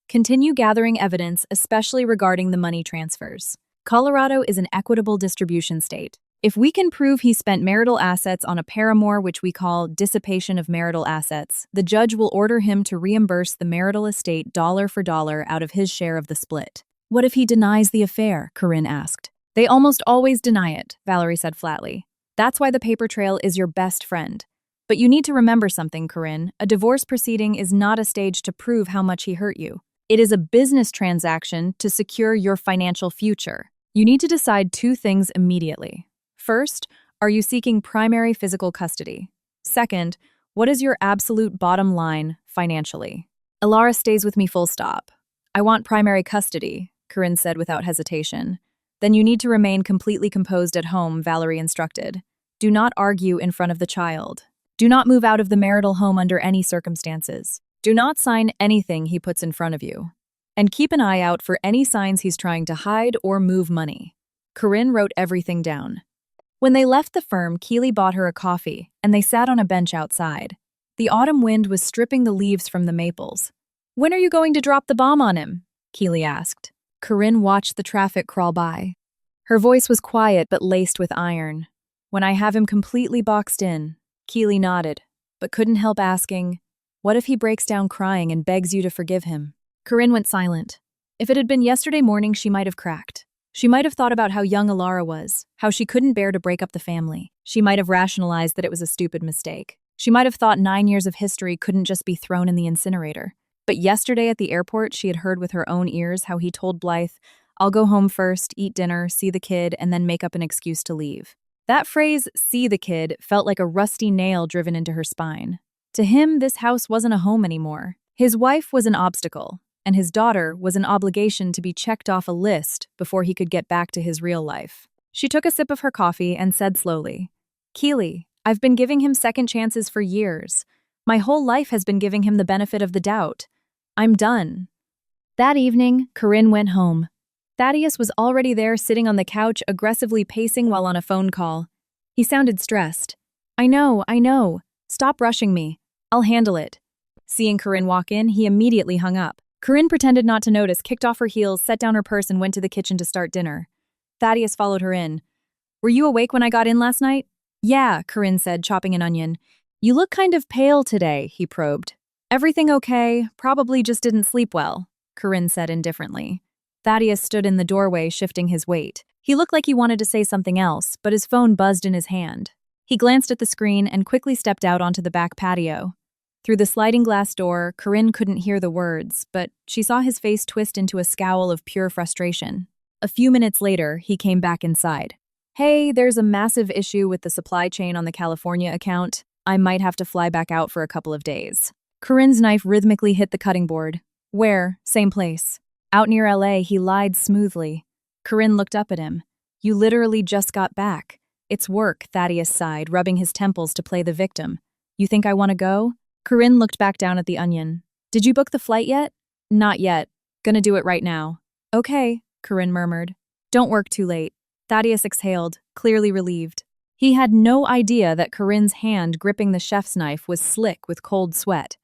Continue gathering evidence, especially regarding the money transfers. Colorado is an equitable distribution state. If we can prove he spent marital assets on a paramour, which we call dissipation of marital assets, the judge will order him to reimburse the marital estate dollar for dollar out of his share of the split. What if he denies the affair? Corinne asked. They almost always deny it, Valerie said flatly. That's why the paper trail is your best friend. But you need to remember something, Corinne. A divorce proceeding is not a stage to prove how much he hurt you. It is a business transaction to secure your financial future. You need to decide two things immediately. First, are you seeking primary physical custody? Second, what is your absolute bottom line financially? Alara stays with me full stop. I want primary custody, Corinne said without hesitation. Then you need to remain completely composed at home, Valerie instructed. Do not argue in front of the child. Do not move out of the marital home under any circumstances. Do not sign anything he puts in front of you. And keep an eye out for any signs he's trying to hide or move money. Corinne wrote everything down. When they left the firm, Keely bought her a coffee, and they sat on a bench outside. The autumn wind was stripping the leaves from the maples. When are you going to drop the bomb on him? Keely asked. Corinne watched the traffic crawl by. Her voice was quiet but laced with iron. When I have him completely boxed in. Keely nodded, but couldn't help asking, what if he breaks down crying and begs you to forgive him? Corinne went silent. If it had been yesterday morning, she might have cracked. She might have thought about how young Alara was, how she couldn't bear to break up the family. She might have rationalized that it was a stupid mistake. She might have thought 9 years of history couldn't just be thrown in the incinerator. But yesterday at the airport, she had heard with her own ears how he told Blythe, I'll go home first, eat dinner, see the kid, and then make up an excuse to leave. That phrase, see the kid, felt like a rusty nail driven into her spine. To him, this house wasn't a home anymore. His wife was an obstacle, and his daughter was an obligation to be checked off a list before he could get back to his real life. She took a sip of her coffee and said slowly, Keely, I've been giving him second chances for years. My whole life has been giving him the benefit of the doubt. I'm done. That evening, Corinne went home. Thaddeus was already there sitting on the couch, aggressively pacing while on a phone call. He sounded stressed. I know. Stop rushing me. I'll handle it. Seeing Corinne walk in, he immediately hung up. Corinne pretended not to notice, kicked off her heels, set down her purse, and went to the kitchen to start dinner. Thaddeus followed her in. Were you awake when I got in last night? Yeah, Corinne said, chopping an onion. You look kind of pale today, he probed. Everything okay? Probably just didn't sleep well, Corinne said indifferently. Thaddeus stood in the doorway, shifting his weight. He looked like he wanted to say something else, but his phone buzzed in his hand. He glanced at the screen and quickly stepped out onto the back patio. Through the sliding glass door, Corinne couldn't hear the words, but she saw his face twist into a scowl of pure frustration. A few minutes later, he came back inside. Hey, there's a massive issue with the supply chain on the California account. I might have to fly back out for a couple of days. Corinne's knife rhythmically hit the cutting board. Where? Same place. Out near LA, he lied smoothly. Corinne looked up at him. You literally just got back. It's work, Thaddeus sighed, rubbing his temples to play the victim. You think I want to go? Corinne looked back down at the onion. Did you book the flight yet? Not yet. Gonna do it right now. Okay, Corinne murmured. Don't work too late. Thaddeus exhaled, clearly relieved. He had no idea that Corinne's hand gripping the chef's knife was slick with cold sweat.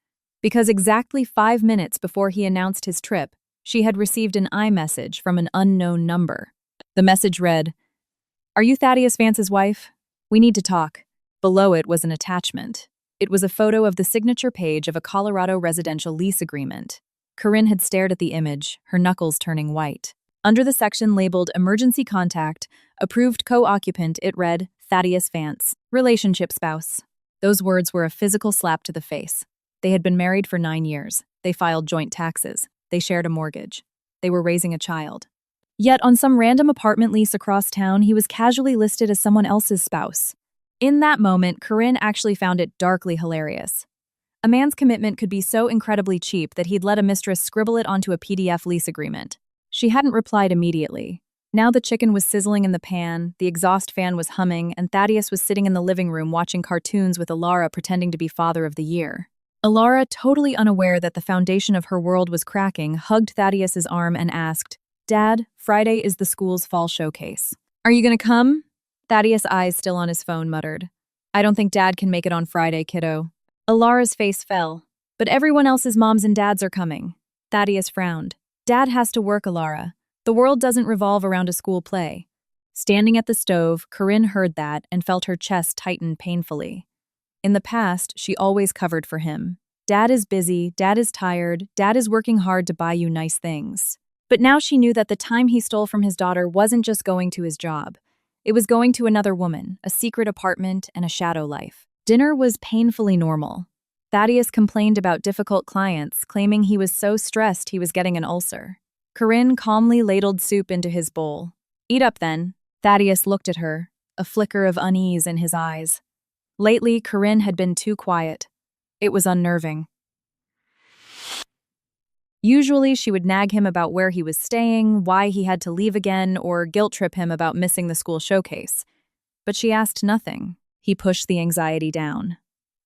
Because exactly 5 minutes before he announced his trip, she had received an iMessage from an unknown number. The message read, Are you Thaddeus Vance's wife? We need to talk. Below it was an attachment. It was a photo of the signature page of a Colorado residential lease agreement. Corinne had stared at the image, her knuckles turning white. Under the section labeled Emergency Contact, Approved Co-Occupant, it read, Thaddeus Vance, Relationship Spouse. Those words were a physical slap to the face. They had been married for 9 years. They filed joint taxes. They shared a mortgage. They were raising a child. Yet on some random apartment lease across town, he was casually listed as someone else's spouse. In that moment, Corinne actually found it darkly hilarious. A man's commitment could be so incredibly cheap that he'd let a mistress scribble it onto a PDF lease agreement. She hadn't replied immediately. Now the chicken was sizzling in the pan, the exhaust fan was humming, and Thaddeus was sitting in the living room watching cartoons with Alara pretending to be Father of the Year. Alara, totally unaware that the foundation of her world was cracking, hugged Thaddeus's arm and asked, Dad, Friday is the school's fall showcase. Are you gonna come? Thaddeus' eyes still on his phone muttered. I don't think Dad can make it on Friday, kiddo. Alara's face fell. But everyone else's moms and dads are coming. Thaddeus frowned. Dad has to work, Alara. The world doesn't revolve around a school play. Standing at the stove, Corinne heard that and felt her chest tighten painfully. In the past, she always covered for him. Dad is busy, Dad is tired, Dad is working hard to buy you nice things. But now she knew that the time he stole from his daughter wasn't just going to his job. It was going to another woman, a secret apartment, and a shadow life. Dinner was painfully normal. Thaddeus complained about difficult clients, claiming he was so stressed he was getting an ulcer. Corinne calmly ladled soup into his bowl. Eat up then. Thaddeus looked at her, a flicker of unease in his eyes. Lately, Corinne had been too quiet. It was unnerving. Usually, she would nag him about where he was staying, why he had to leave again, or guilt-trip him about missing the school showcase. But she asked nothing. He pushed the anxiety down.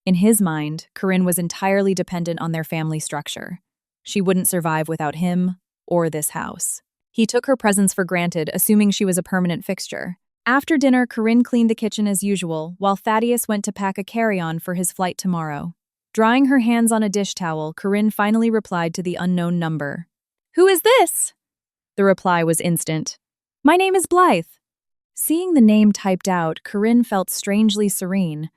In his mind, Corinne was entirely dependent on their family structure. She wouldn't survive without him or this house. He took her presence for granted, assuming she was a permanent fixture. After dinner, Corinne cleaned the kitchen as usual, while Thaddeus went to pack a carry-on for his flight tomorrow. Drying her hands on a dish towel, Corinne finally replied to the unknown number. Who is this? The reply was instant. My name is Blythe. Seeing the name typed out, Corinne felt strangely serene.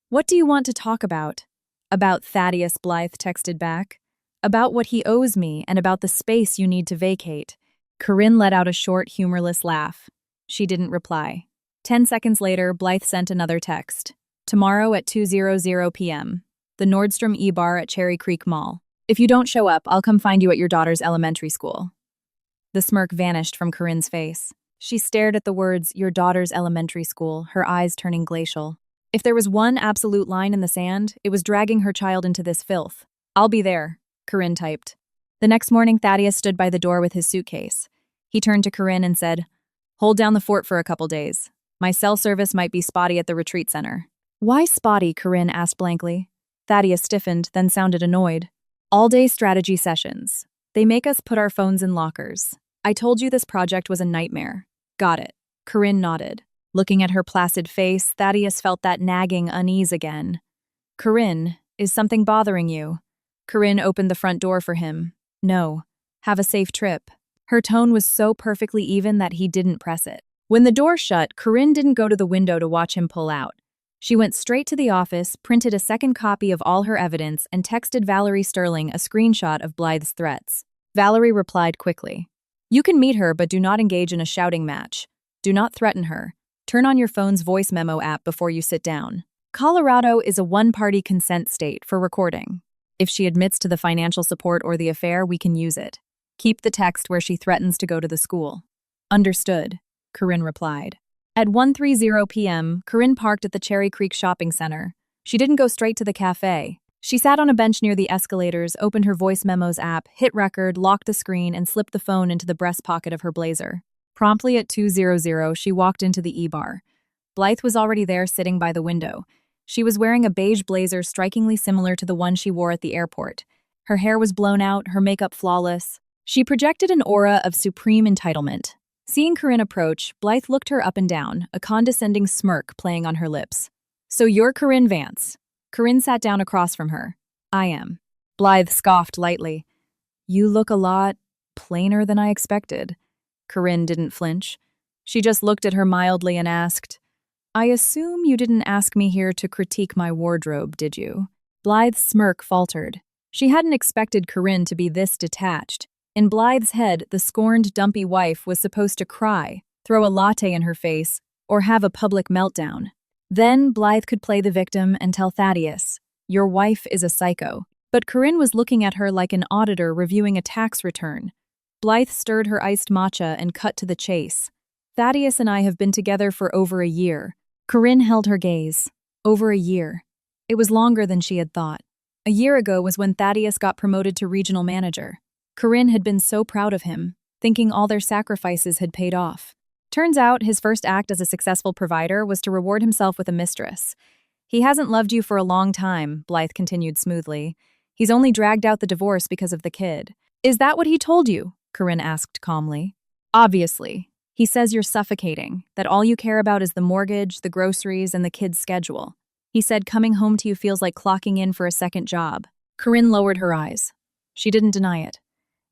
What do you want to talk about? About Thaddeus, Blythe texted back. About what he owes me and about the space you need to vacate. Corinne let out a short, humorless laugh. She didn't reply. 10 seconds later, Blythe sent another text. Tomorrow at 2:00 p.m. The Nordstrom E-Bar at Cherry Creek Mall. If you don't show up, I'll come find you at your daughter's elementary school. The smirk vanished from Corinne's face. She stared at the words, your daughter's elementary school, her eyes turning glacial. If there was one absolute line in the sand, it was dragging her child into this filth. I'll be there, Corinne typed. The next morning, Thaddeus stood by the door with his suitcase. He turned to Corinne and said, Hold down the fort for a couple days. My cell service might be spotty at the retreat center. Why spotty? Corinne asked blankly. Thaddeus stiffened, then sounded annoyed. All-day strategy sessions. They make us put our phones in lockers. I told you this project was a nightmare. Got it. Corinne nodded. Looking at her placid face, Thaddeus felt that nagging unease again. Corinne, is something bothering you? Corinne opened the front door for him. No. Have a safe trip. Her tone was so perfectly even that he didn't press it. When the door shut, Corinne didn't go to the window to watch him pull out. She went straight to the office, printed a second copy of all her evidence, and texted Valerie Sterling a screenshot of Blythe's threats. Valerie replied quickly. You can meet her, but do not engage in a shouting match. Do not threaten her. Turn on your phone's voice memo app before you sit down. Colorado is a one-party consent state for recording. If she admits to the financial support or the affair, we can use it. Keep the text where she threatens to go to the school. Understood, Corinne replied. At 1:30 p.m., Corinne parked at the Cherry Creek Shopping Center. She didn't go straight to the cafe. She sat on a bench near the escalators, opened her voice memos app, hit record, locked the screen, and slipped the phone into the breast pocket of her blazer. Promptly at 2:00, she walked into the E-Bar. Blythe was already there sitting by the window. She was wearing a beige blazer strikingly similar to the one she wore at the airport. Her hair was blown out, her makeup flawless. She projected an aura of supreme entitlement. Seeing Corinne approach, Blythe looked her up and down, a condescending smirk playing on her lips. So you're Corinne Vance. Corinne sat down across from her. I am. Blythe scoffed lightly. You look a lot plainer than I expected. Corinne didn't flinch. She just looked at her mildly and asked, I assume you didn't ask me here to critique my wardrobe, did you? Blythe's smirk faltered. She hadn't expected Corinne to be this detached. In Blythe's head, the scorned, dumpy wife was supposed to cry, throw a latte in her face, or have a public meltdown. Then Blythe could play the victim and tell Thaddeus, your wife is a psycho. But Corinne was looking at her like an auditor reviewing a tax return. Blythe stirred her iced matcha and cut to the chase. Thaddeus and I have been together for over a year. Corinne held her gaze. Over a year. It was longer than she had thought. A year ago was when Thaddeus got promoted to regional manager. Corinne had been so proud of him, thinking all their sacrifices had paid off. Turns out his first act as a successful provider was to reward himself with a mistress. He hasn't loved you for a long time, Blythe continued smoothly. He's only dragged out the divorce because of the kid. Is that what he told you? Corinne asked calmly. Obviously. He says you're suffocating, that all you care about is the mortgage, the groceries, and the kid's schedule. He said coming home to you feels like clocking in for a second job. Corinne lowered her eyes. She didn't deny it.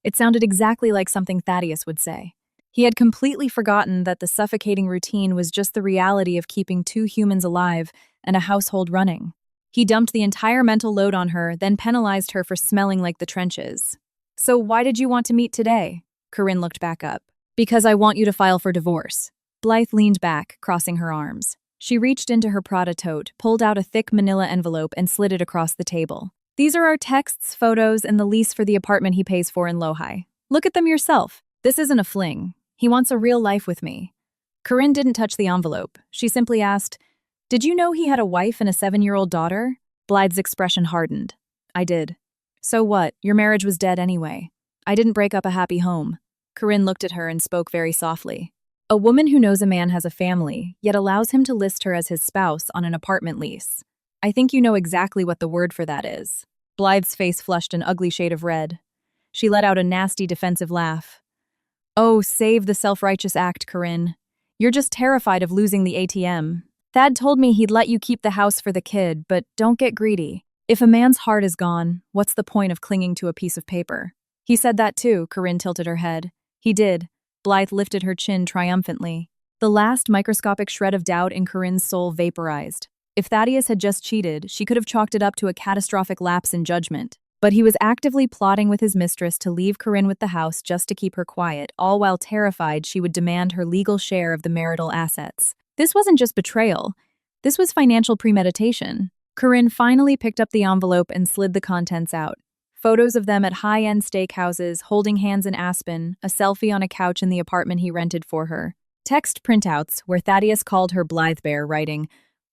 It sounded exactly like something Thaddeus would say. He had completely forgotten that the suffocating routine was just the reality of keeping two humans alive and a household running. He dumped the entire mental load on her, then penalized her for smelling like the trenches. So why did you want to meet today? Corinne looked back up. Because I want you to file for divorce. Blythe leaned back, crossing her arms. She reached into her Prada tote, pulled out a thick manila envelope, and slid it across the table. These are our texts, photos, and the lease for the apartment he pays for in Lohi. Look at them yourself. This isn't a fling. He wants a real life with me. Corinne didn't touch the envelope. She simply asked, Did you know he had a wife and a 7-year-old daughter? Blythe's expression hardened. I did. So what? Your marriage was dead anyway. I didn't break up a happy home. Corinne looked at her and spoke very softly. A woman who knows a man has a family, yet allows him to list her as his spouse on an apartment lease. I think you know exactly what the word for that is. Blythe's face flushed an ugly shade of red. She let out a nasty defensive laugh. Oh, save the self-righteous act, Corinne. You're just terrified of losing the ATM. Thad told me he'd let you keep the house for the kid, but don't get greedy. If a man's heart is gone, what's the point of clinging to a piece of paper? He said that too, Corinne tilted her head. He did. Blythe lifted her chin triumphantly. The last microscopic shred of doubt in Corinne's soul vaporized. If Thaddeus had just cheated, she could have chalked it up to a catastrophic lapse in judgment. But he was actively plotting with his mistress to leave Corinne with the house just to keep her quiet, all while terrified she would demand her legal share of the marital assets. This wasn't just betrayal. This was financial premeditation. Corinne finally picked up the envelope and slid the contents out. Photos of them at high-end steakhouses, holding hands in Aspen, a selfie on a couch in the apartment he rented for her. Text printouts where Thaddeus called her Blythe Bear, writing,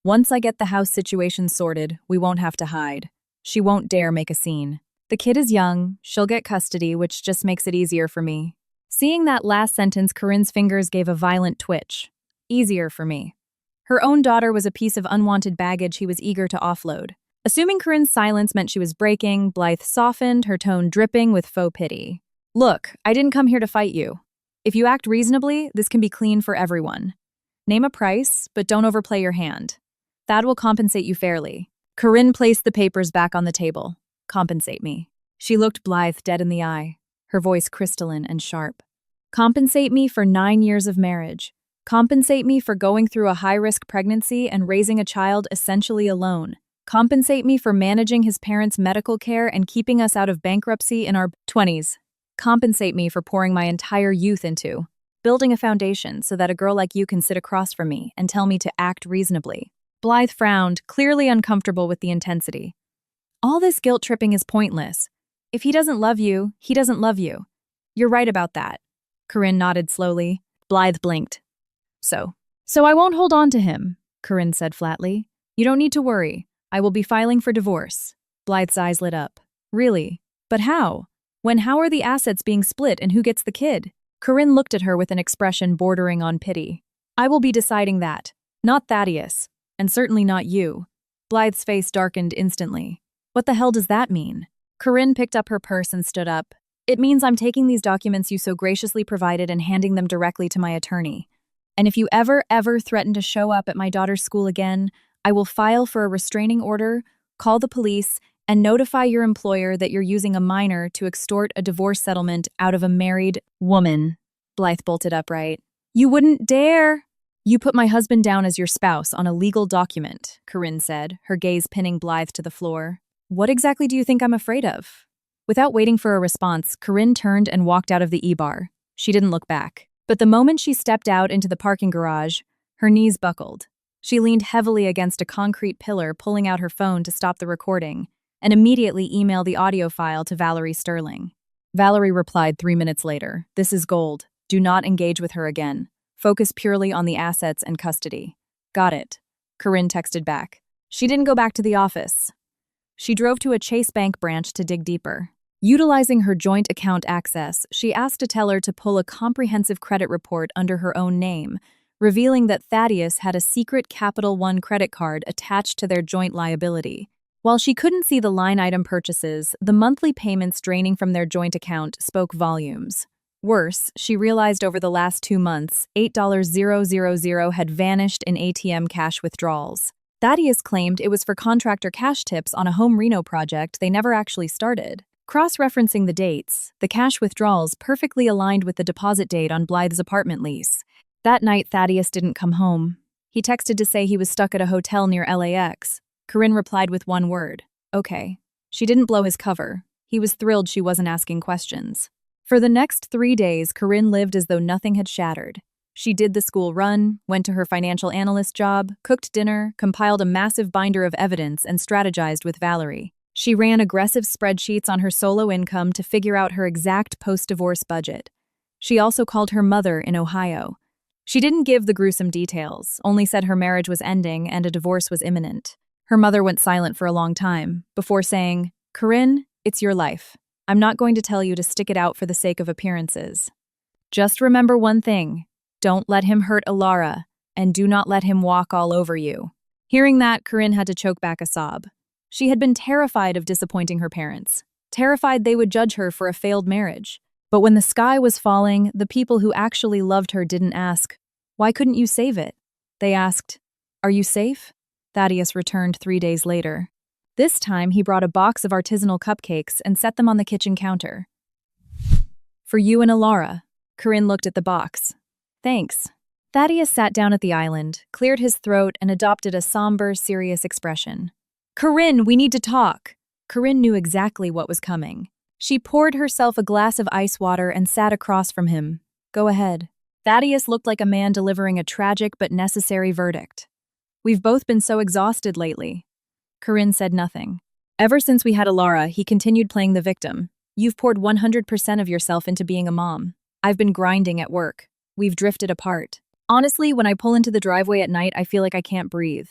Once I get the house situation sorted, we won't have to hide. She won't dare make a scene. The kid is young, she'll get custody, which just makes it easier for me. Seeing that last sentence, Corinne's fingers gave a violent twitch. Easier for me. Her own daughter was a piece of unwanted baggage he was eager to offload. Assuming Corinne's silence meant she was breaking, Blythe softened, her tone dripping with faux pity. Look, I didn't come here to fight you. If you act reasonably, this can be clean for everyone. Name a price, but don't overplay your hand. Thad will compensate you fairly. Corinne placed the papers back on the table. Compensate me. She looked Blythe dead in the eye, her voice crystalline and sharp. Compensate me for 9 years of marriage. Compensate me for going through a high-risk pregnancy and raising a child essentially alone. Compensate me for managing his parents' medical care and keeping us out of bankruptcy in our 20s. Compensate me for pouring my entire youth into building a foundation so that a girl like you can sit across from me and tell me to act reasonably. Blythe frowned, clearly uncomfortable with the intensity. All this guilt-tripping is pointless. If he doesn't love you, he doesn't love you. You're right about that. Corinne nodded slowly. Blythe blinked. So I won't hold on to him, Corinne said flatly. You don't need to worry. I will be filing for divorce. Blythe's eyes lit up. Really? But how? How are the assets being split and who gets the kid? Corinne looked at her with an expression bordering on pity. I will be deciding that. Not Thaddeus. And certainly not you. Blythe's face darkened instantly. What the hell does that mean? Corinne picked up her purse and stood up. It means I'm taking these documents you so graciously provided and handing them directly to my attorney. And if you ever threaten to show up at my daughter's school again, I will file for a restraining order, call the police, and notify your employer that you're using a minor to extort a divorce settlement out of a married woman. Blythe bolted upright. You wouldn't dare! You put my husband down as your spouse on a legal document, Corinne said, her gaze pinning Blythe to the floor. What exactly do you think I'm afraid of? Without waiting for a response, Corinne turned and walked out of the E-bar. She didn't look back. But the moment she stepped out into the parking garage, her knees buckled. She leaned heavily against a concrete pillar, pulling out her phone to stop the recording, and immediately emailed the audio file to Valerie Sterling. Valerie replied 3 minutes later, "This is gold. Do not engage with her again. Focus purely on the assets and custody." "Got it," Corinne texted back. She didn't go back to the office. She drove to a Chase Bank branch to dig deeper. Utilizing her joint account access, she asked a teller to pull a comprehensive credit report under her own name, revealing that Thaddeus had a secret Capital One credit card attached to their joint liability. While she couldn't see the line item purchases, the monthly payments draining from their joint account spoke volumes. Worse, she realized over the last 2 months, $8,000 had vanished in ATM cash withdrawals. Thaddeus claimed it was for contractor cash tips on a home reno project they never actually started. Cross-referencing the dates, the cash withdrawals perfectly aligned with the deposit date on Blythe's apartment lease. That night, Thaddeus didn't come home. He texted to say he was stuck at a hotel near LAX. Corinne replied with one word, "Okay." She didn't blow his cover. He was thrilled she wasn't asking questions. For the next 3 days, Corinne lived as though nothing had shattered. She did the school run, went to her financial analyst job, cooked dinner, compiled a massive binder of evidence, and strategized with Valerie. She ran aggressive spreadsheets on her solo income to figure out her exact post-divorce budget. She also called her mother in Ohio. She didn't give the gruesome details, only said her marriage was ending and a divorce was imminent. Her mother went silent for a long time, before saying, "Corinne, it's your life. I'm not going to tell you to stick it out for the sake of appearances. Just remember one thing. Don't let him hurt Alara, and do not let him walk all over you." Hearing that, Corinne had to choke back a sob. She had been terrified of disappointing her parents, terrified they would judge her for a failed marriage. But when the sky was falling, the people who actually loved her didn't ask, "Why couldn't you save it?" They asked, "Are you safe?" Thaddeus returned 3 days later. This time, he brought a box of artisanal cupcakes and set them on the kitchen counter. "For you and Alara." Corinne looked at the box. "Thanks." Thaddeus sat down at the island, cleared his throat, and adopted a somber, serious expression. "Corinne, we need to talk." Corinne knew exactly what was coming. She poured herself a glass of ice water and sat across from him. "Go ahead." Thaddeus looked like a man delivering a tragic but necessary verdict. "We've both been so exhausted lately." Corinne said nothing. "Ever since we had Alara, he continued playing the victim. You've poured 100% of yourself into being a mom. I've been grinding at work. We've drifted apart. Honestly, when I pull into the driveway at night, I feel like I can't breathe."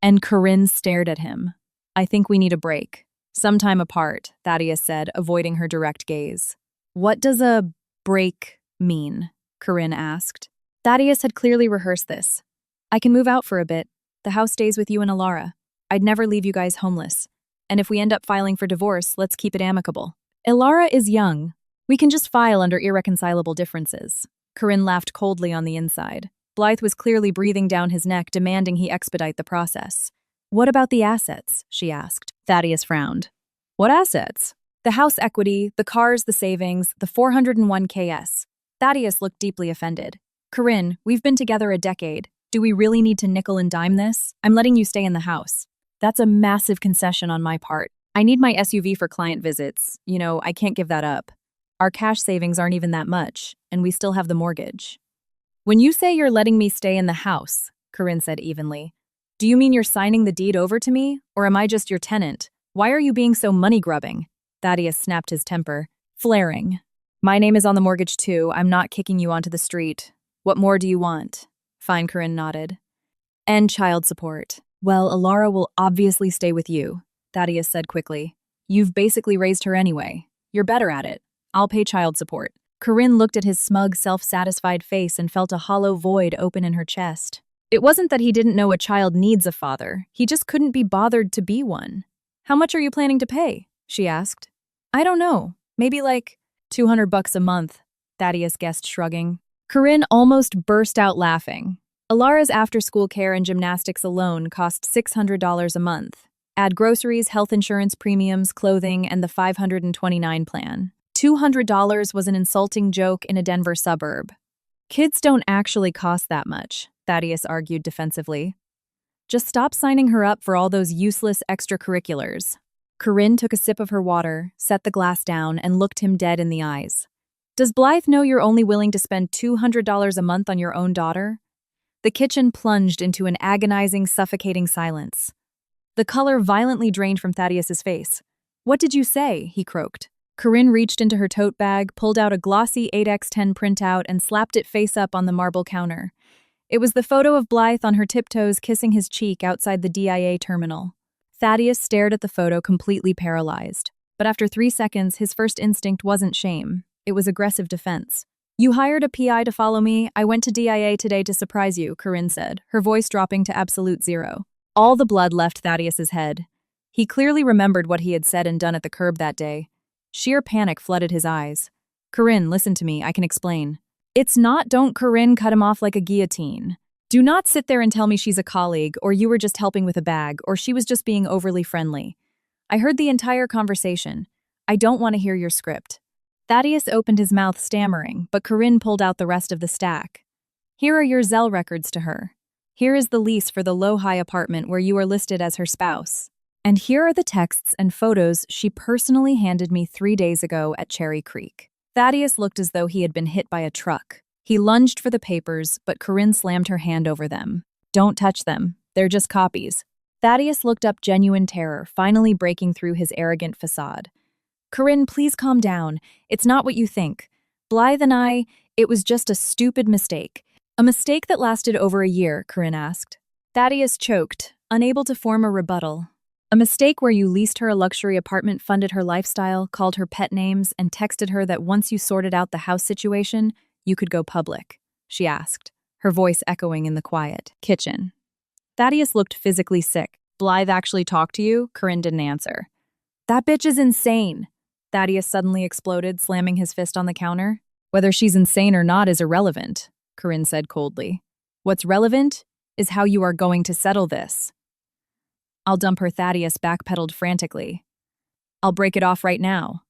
And Corinne stared at him. "I think we need a break. Sometime apart," Thaddeus said, avoiding her direct gaze. "What does a break mean?" Corinne asked. Thaddeus had clearly rehearsed this. "I can move out for a bit. The house stays with you and Alara. I'd never leave you guys homeless. And if we end up filing for divorce, let's keep it amicable. Alara is young. We can just file under irreconcilable differences." Corinne laughed coldly on the inside. Blythe was clearly breathing down his neck, demanding he expedite the process. "What about the assets?" she asked. Thaddeus frowned. "What assets?" "The house equity, the cars, the savings, the 401ks. Thaddeus looked deeply offended. "Corinne, we've been together a decade. Do we really need to nickel and dime this? I'm letting you stay in the house." "That's a massive concession on my part. I need my SUV for client visits. I can't give that up. Our cash savings aren't even that much, and we still have the mortgage." "When you say you're letting me stay in the house," Corinne said evenly, "do you mean you're signing the deed over to me, or am I just your tenant? Why are you being so money-grubbing?" Thaddeus snapped his temper, flaring. "My name is on the mortgage too. I'm not kicking you onto the street. What more do you want?" Fine, Corinne nodded. "And child support." "Well, Alara will obviously stay with you," Thaddeus said quickly. "You've basically raised her anyway. You're better at it. I'll pay child support." Corinne looked at his smug, self-satisfied face and felt a hollow void open in her chest. It wasn't that he didn't know a child needs a father. He just couldn't be bothered to be one. "How much are you planning to pay?" she asked. "I don't know. Maybe like $200 a month," Thaddeus guessed, shrugging. Corinne almost burst out laughing. Alara's after-school care and gymnastics alone cost $600 a month. Add groceries, health insurance premiums, clothing, and the $529 plan. $200 was an insulting joke in a Denver suburb. Kids don't actually cost that much, Thaddeus argued defensively. Just stop signing her up for all those useless extracurriculars. Corinne took a sip of her water, set the glass down, and looked him dead in the eyes. Does Blythe know you're only willing to spend $200 a month on your own daughter? The kitchen plunged into an agonizing, suffocating silence. The color violently drained from Thaddeus's face. What did you say? He croaked. Corinne reached into her tote bag, pulled out a glossy 8x10 printout, and slapped it face up on the marble counter. It was the photo of Blythe on her tiptoes kissing his cheek outside the DIA terminal. Thaddeus stared at the photo completely paralyzed. But after 3 seconds, his first instinct wasn't shame. It was aggressive defense. You hired a PI to follow me. I went to DIA today to surprise you, Corinne said, her voice dropping to absolute zero. All the blood left Thaddeus's head. He clearly remembered what he had said and done at the curb that day. Sheer panic flooded his eyes. Corinne, listen to me, I can explain. It's not, don't, Corinne cut him off like a guillotine. Do not sit there and tell me she's a colleague, or you were just helping with a bag, or she was just being overly friendly. I heard the entire conversation. I don't want to hear your script. Thaddeus opened his mouth stammering, but Corinne pulled out the rest of the stack. Here are your Zelle records to her. Here is the lease for the low-high apartment where you are listed as her spouse. And here are the texts and photos she personally handed me 3 days ago at Cherry Creek. Thaddeus looked as though he had been hit by a truck. He lunged for the papers, but Corinne slammed her hand over them. Don't touch them. They're just copies. Thaddeus looked up genuine terror, finally breaking through his arrogant facade. Corinne, please calm down. It's not what you think. Blythe and it was just a stupid mistake. A mistake that lasted over a year, Corinne asked. Thaddeus choked, unable to form a rebuttal. A mistake where you leased her a luxury apartment, funded her lifestyle, called her pet names, and texted her that once you sorted out the house situation, you could go public, she asked, her voice echoing in the quiet kitchen. Thaddeus looked physically sick. Blythe actually talked to you? Corinne didn't answer. That bitch is insane, Thaddeus suddenly exploded, slamming his fist on the counter. Whether she's insane or not is irrelevant, Corinne said coldly. What's relevant is how you are going to settle this. I'll dump her, Thaddeus backpedaled frantically. I'll break it off right now.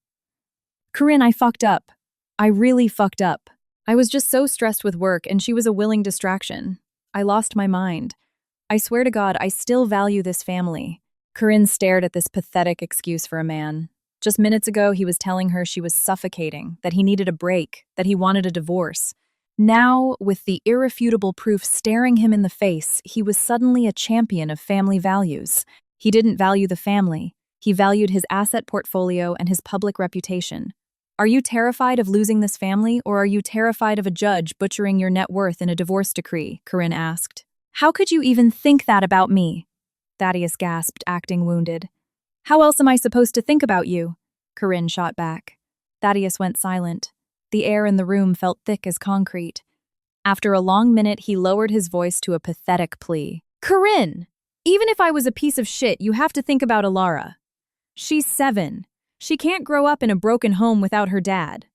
Corinne, I fucked up. I really fucked up. I was just so stressed with work and she was a willing distraction. I lost my mind. I swear to God, I still value this family. Corinne stared at this pathetic excuse for a man. Just minutes ago, he was telling her she was suffocating, that he needed a break, that he wanted a divorce. Now, with the irrefutable proof staring him in the face, he was suddenly a champion of family values. He didn't value the family. He valued his asset portfolio and his public reputation. Are you terrified of losing this family, or are you terrified of a judge butchering your net worth in a divorce decree? Corinne asked. How could you even think that about me? Thaddeus gasped, acting wounded. How else am I supposed to think about you? Corinne shot back. Thaddeus went silent. The air in the room felt thick as concrete. After a long minute, he lowered his voice to a pathetic plea. Corinne, even if I was a piece of shit, you have to think about Alara. She's 7. She can't grow up in a broken home without her dad.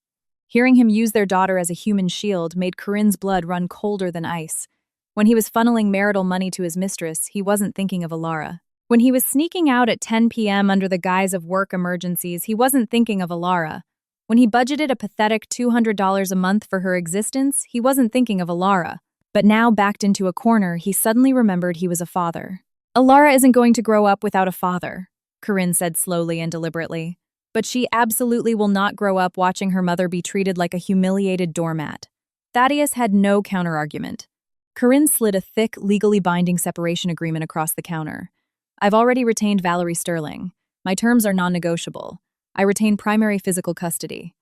Hearing him use their daughter as a human shield made Corinne's blood run colder than ice. When he was funneling marital money to his mistress, he wasn't thinking of Alara. When he was sneaking out at 10 p.m. under the guise of work emergencies, he wasn't thinking of Alara. When he budgeted a pathetic $200 a month for her existence, he wasn't thinking of Alara. But now, backed into a corner, he suddenly remembered he was a father. Alara isn't going to grow up without a father, Corinne said slowly and deliberately. But she absolutely will not grow up watching her mother be treated like a humiliated doormat. Thaddeus had no counterargument. Corinne slid a thick, legally binding separation agreement across the counter. I've already retained Valerie Sterling. My terms are non-negotiable. I retain primary physical custody.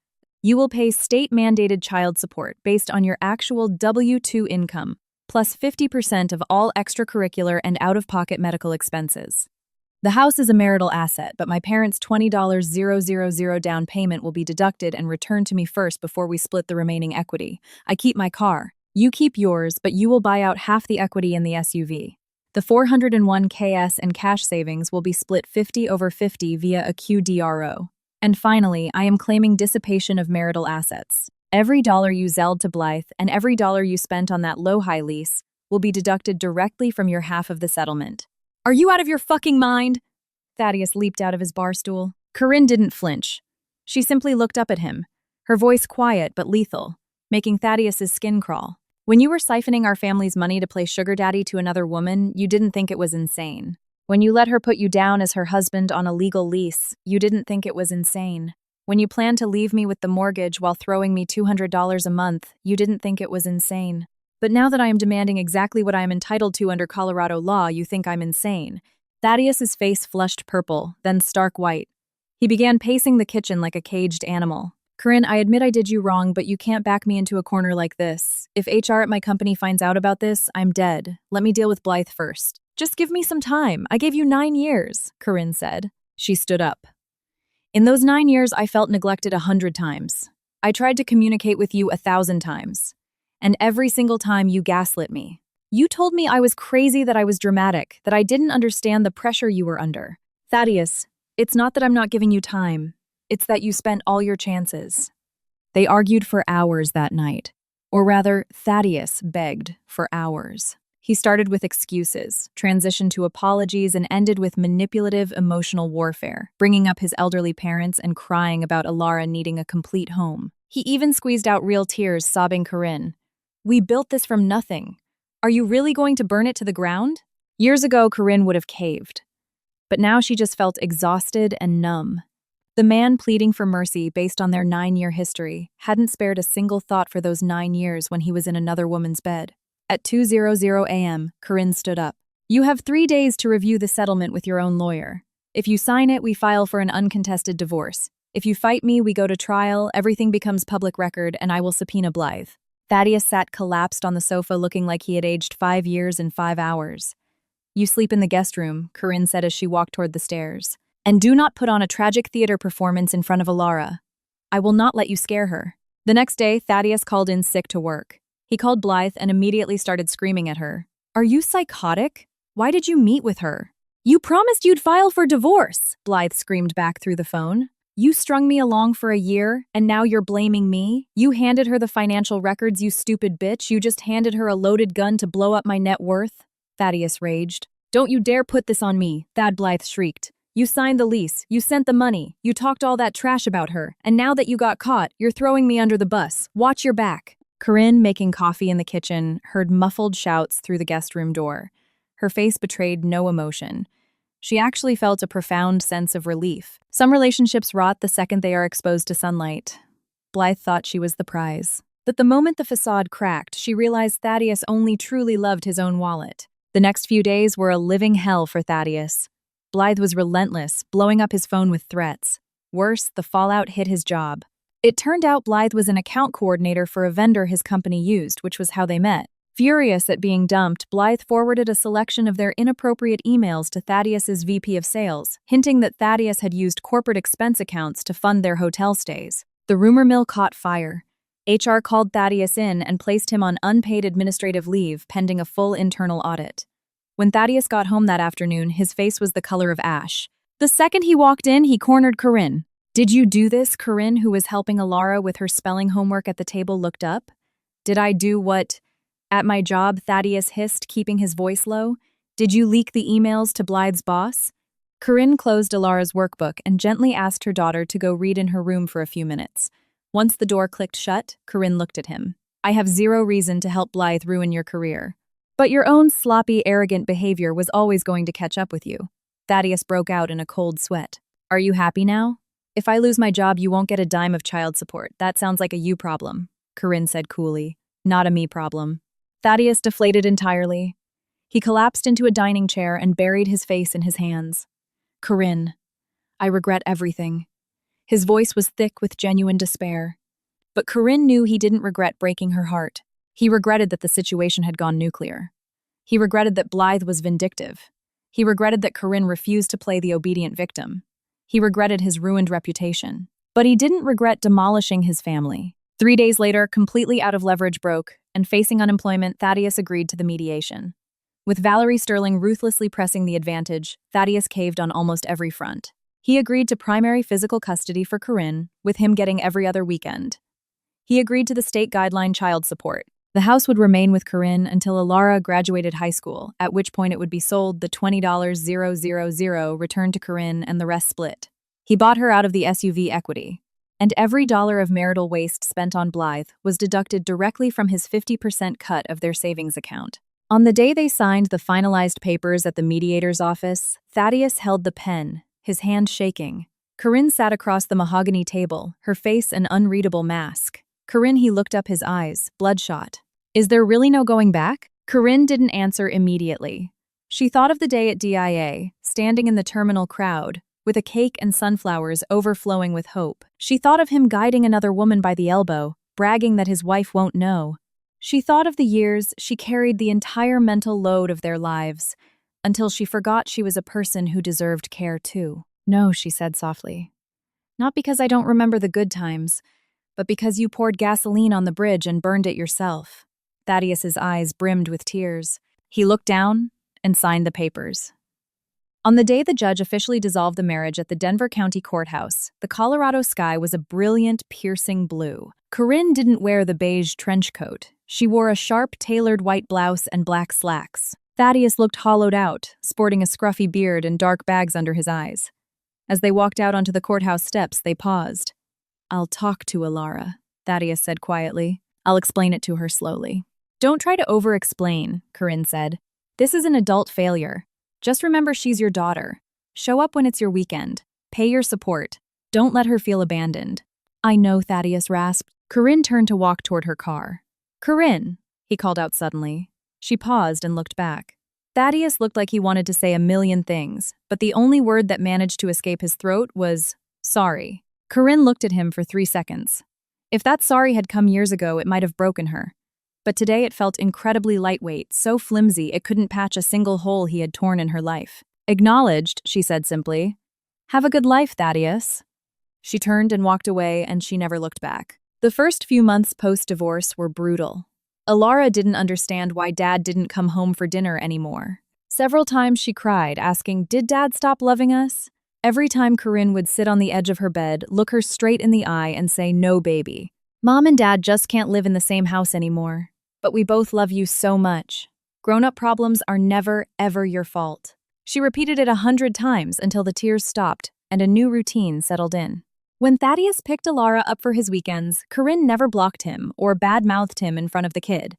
You will pay state-mandated child support based on your actual W-2 income, plus 50% of all extracurricular and out-of-pocket medical expenses. The house is a marital asset, but my parents' $20,000 down payment will be deducted and returned to me first before we split the remaining equity. I keep my car. You keep yours, but you will buy out half the equity in the SUV. The 401 KS and cash savings will be split 50/50 via a QDRO. And finally, I am claiming dissipation of marital assets. Every dollar you zelled to Blythe and every dollar you spent on that low-high lease will be deducted directly from your half of the settlement. Are you out of your fucking mind? Thaddeus leaped out of his bar stool. Corinne didn't flinch. She simply looked up at him, her voice quiet but lethal. making Thaddeus's skin crawl. When you were siphoning our family's money to play sugar daddy to another woman, you didn't think it was insane. When you let her put you down as her husband on a legal lease, you didn't think it was insane. When you planned to leave me with the mortgage while throwing me $200 a month, you didn't think it was insane. But now that I am demanding exactly what I am entitled to under Colorado law, you think I'm insane. Thaddeus's face flushed purple, then stark white. He began pacing the kitchen like a caged animal. Corinne, I admit I did you wrong, but you can't back me into a corner like this. If HR at my company finds out about this, I'm dead. Let me deal with Blythe first. Just give me some time. I gave you 9 years, Corinne said. She stood up. In those 9 years, I felt neglected 100 times. I tried to communicate with you 1,000 times. And every single time you gaslit me. You told me I was crazy, that I was dramatic, that I didn't understand the pressure you were under. Thaddeus, it's not that I'm not giving you time. It's that you spent all your chances. They argued for hours that night. Or rather, Thaddeus begged for hours. He started with excuses, transitioned to apologies, and ended with manipulative emotional warfare, bringing up his elderly parents and crying about Alara needing a complete home. He even squeezed out real tears, sobbing Corinne, "We built this from nothing. Are you really going to burn it to the ground?" Years ago, Corinne would have caved. But now she just felt exhausted and numb. The man pleading for mercy based on their 9-year history hadn't spared a single thought for those 9 years when he was in another woman's bed. At 2:00 a.m., Corinne stood up. You have 3 days to review the settlement with your own lawyer. If you sign it, we file for an uncontested divorce. If you fight me, we go to trial, everything becomes public record, and I will subpoena Blythe. Thaddeus sat collapsed on the sofa looking like he had aged 5 years and 5 hours. You sleep in the guest room, Corinne said as she walked toward the stairs. And do not put on a tragic theater performance in front of Alara. I will not let you scare her. The next day, Thaddeus called in sick to work. He called Blythe and immediately started screaming at her. Are you psychotic? Why did you meet with her? You promised you'd file for divorce, Blythe screamed back through the phone. You strung me along for a year, and now you're blaming me? You handed her the financial records, you stupid bitch. You just handed her a loaded gun to blow up my net worth? Thaddeus raged. Don't you dare put this on me, Thad Blythe shrieked. You signed the lease, you sent the money, you talked all that trash about her, and now that you got caught, you're throwing me under the bus. Watch your back. Corinne, making coffee in the kitchen, heard muffled shouts through the guest room door. Her face betrayed no emotion. She actually felt a profound sense of relief. Some relationships rot the second they are exposed to sunlight. Blythe thought she was the prize. But the moment the facade cracked, she realized Thaddeus only truly loved his own wallet. The next few days were a living hell for Thaddeus. Blythe was relentless, blowing up his phone with threats. Worse, the fallout hit his job. It turned out Blythe was an account coordinator for a vendor his company used, which was how they met. Furious at being dumped, Blythe forwarded a selection of their inappropriate emails to Thaddeus's VP of sales, hinting that Thaddeus had used corporate expense accounts to fund their hotel stays. The rumor mill caught fire. HR called Thaddeus in and placed him on unpaid administrative leave pending a full internal audit. When Thaddeus got home that afternoon, his face was the color of ash. The second he walked in, he cornered Corinne. Did you do this? Corinne, who was helping Alara with her spelling homework at the table, looked up. Did I do what? At my job, Thaddeus hissed, keeping his voice low. Did you leak the emails to Blythe's boss? Corinne closed Alara's workbook and gently asked her daughter to go read in her room for a few minutes. Once the door clicked shut, Corinne looked at him. I have zero reason to help Blythe ruin your career. But your own sloppy, arrogant behavior was always going to catch up with you. Thaddeus broke out in a cold sweat. Are you happy now? If I lose my job, you won't get a dime of child support. That sounds like a you problem, Corinne said coolly. Not a me problem. Thaddeus deflated entirely. He collapsed into a dining chair and buried his face in his hands. Corinne, I regret everything. His voice was thick with genuine despair. But Corinne knew he didn't regret breaking her heart. He regretted that the situation had gone nuclear. He regretted that Blythe was vindictive. He regretted that Corinne refused to play the obedient victim. He regretted his ruined reputation. But he didn't regret demolishing his family. 3 days later, completely out of leverage broke, and facing unemployment, Thaddeus agreed to the mediation. With Valerie Sterling ruthlessly pressing the advantage, Thaddeus caved on almost every front. He agreed to primary physical custody for Corinne, with him getting every other weekend. He agreed to the state guideline child support. The house would remain with Corinne until Alara graduated high school, at which point it would be sold, the $20,000 returned to Corinne, and the rest split. He bought her out of the SUV equity. and every dollar of marital waste spent on Blythe was deducted directly from his 50% cut of their savings account. On the day they signed the finalized papers at the mediator's office, Thaddeus held the pen, his hand shaking. Corinne sat across the mahogany table, her face an unreadable mask. Corinne, he looked up, his eyes bloodshot. Is there really no going back? Corinne didn't answer immediately. She thought of the day at DIA, standing in the terminal crowd, with a cake and sunflowers overflowing with hope. She thought of him guiding another woman by the elbow, bragging that his wife won't know. She thought of the years she carried the entire mental load of their lives, until she forgot she was a person who deserved care too. No, she said softly. Not because I don't remember the good times, but because you poured gasoline on the bridge and burned it yourself. Thaddeus's eyes brimmed with tears. He looked down and signed the papers. On the day the judge officially dissolved the marriage at the Denver County Courthouse, the Colorado sky was a brilliant, piercing blue. Corinne didn't wear the beige trench coat. She wore a sharp, tailored white blouse and black slacks. Thaddeus looked hollowed out, sporting a scruffy beard and dark bags under his eyes. As they walked out onto the courthouse steps, they paused. I'll talk to Alara, Thaddeus said quietly. I'll explain it to her slowly. Don't try to over-explain, Corinne said. This is an adult failure. Just remember she's your daughter. Show up when it's your weekend. Pay your support. Don't let her feel abandoned. I know, Thaddeus rasped. Corinne turned to walk toward her car. Corinne, he called out suddenly. She paused and looked back. Thaddeus looked like he wanted to say a million things, but the only word that managed to escape his throat was, sorry. Corinne looked at him for 3 seconds. If that sorry had come years ago, it might have broken her. But today it felt incredibly lightweight, so flimsy it couldn't patch a single hole he had torn in her life. Acknowledged, she said simply. Have a good life, Thaddeus. She turned and walked away, and she never looked back. The first few months post-divorce were brutal. Alara didn't understand why Dad didn't come home for dinner anymore. Several times she cried, asking, did Dad stop loving us? Every time Corinne would sit on the edge of her bed, look her straight in the eye and say, no, baby. Mom and Dad just can't live in the same house anymore. But we both love you so much. Grown-up problems are never, ever your fault. She repeated it 100 times until the tears stopped and a new routine settled in. When Thaddeus picked Alara up for his weekends, Corinne never blocked him or bad-mouthed him in front of the kid.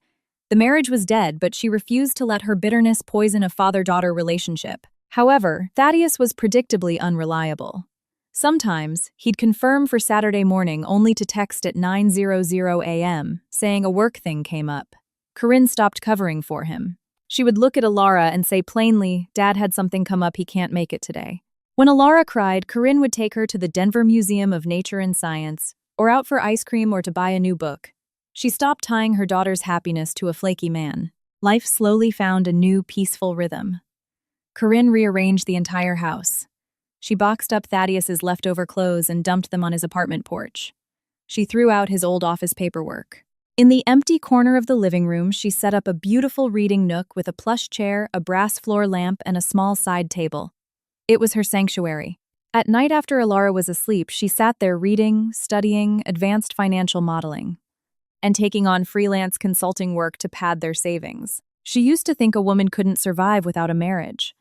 The marriage was dead, but she refused to let her bitterness poison a father-daughter relationship. However, Thaddeus was predictably unreliable. Sometimes, he'd confirm for Saturday morning only to text at 9:00 a.m., saying a work thing came up. Corinne stopped covering for him. She would look at Alara and say plainly, Dad had something come up, he can't make it today. When Alara cried, Corinne would take her to the Denver Museum of Nature and Science, or out for ice cream or to buy a new book. She stopped tying her daughter's happiness to a flaky man. Life slowly found a new, peaceful rhythm. Corinne rearranged the entire house. She boxed up Thaddeus's leftover clothes and dumped them on his apartment porch. She threw out his old office paperwork. In the empty corner of the living room, she set up a beautiful reading nook with a plush chair, a brass floor lamp, and a small side table. It was her sanctuary. At night after Alara was asleep, she sat there reading, studying advanced financial modeling, and taking on freelance consulting work to pad their savings. She used to think a woman couldn't survive without a marriage.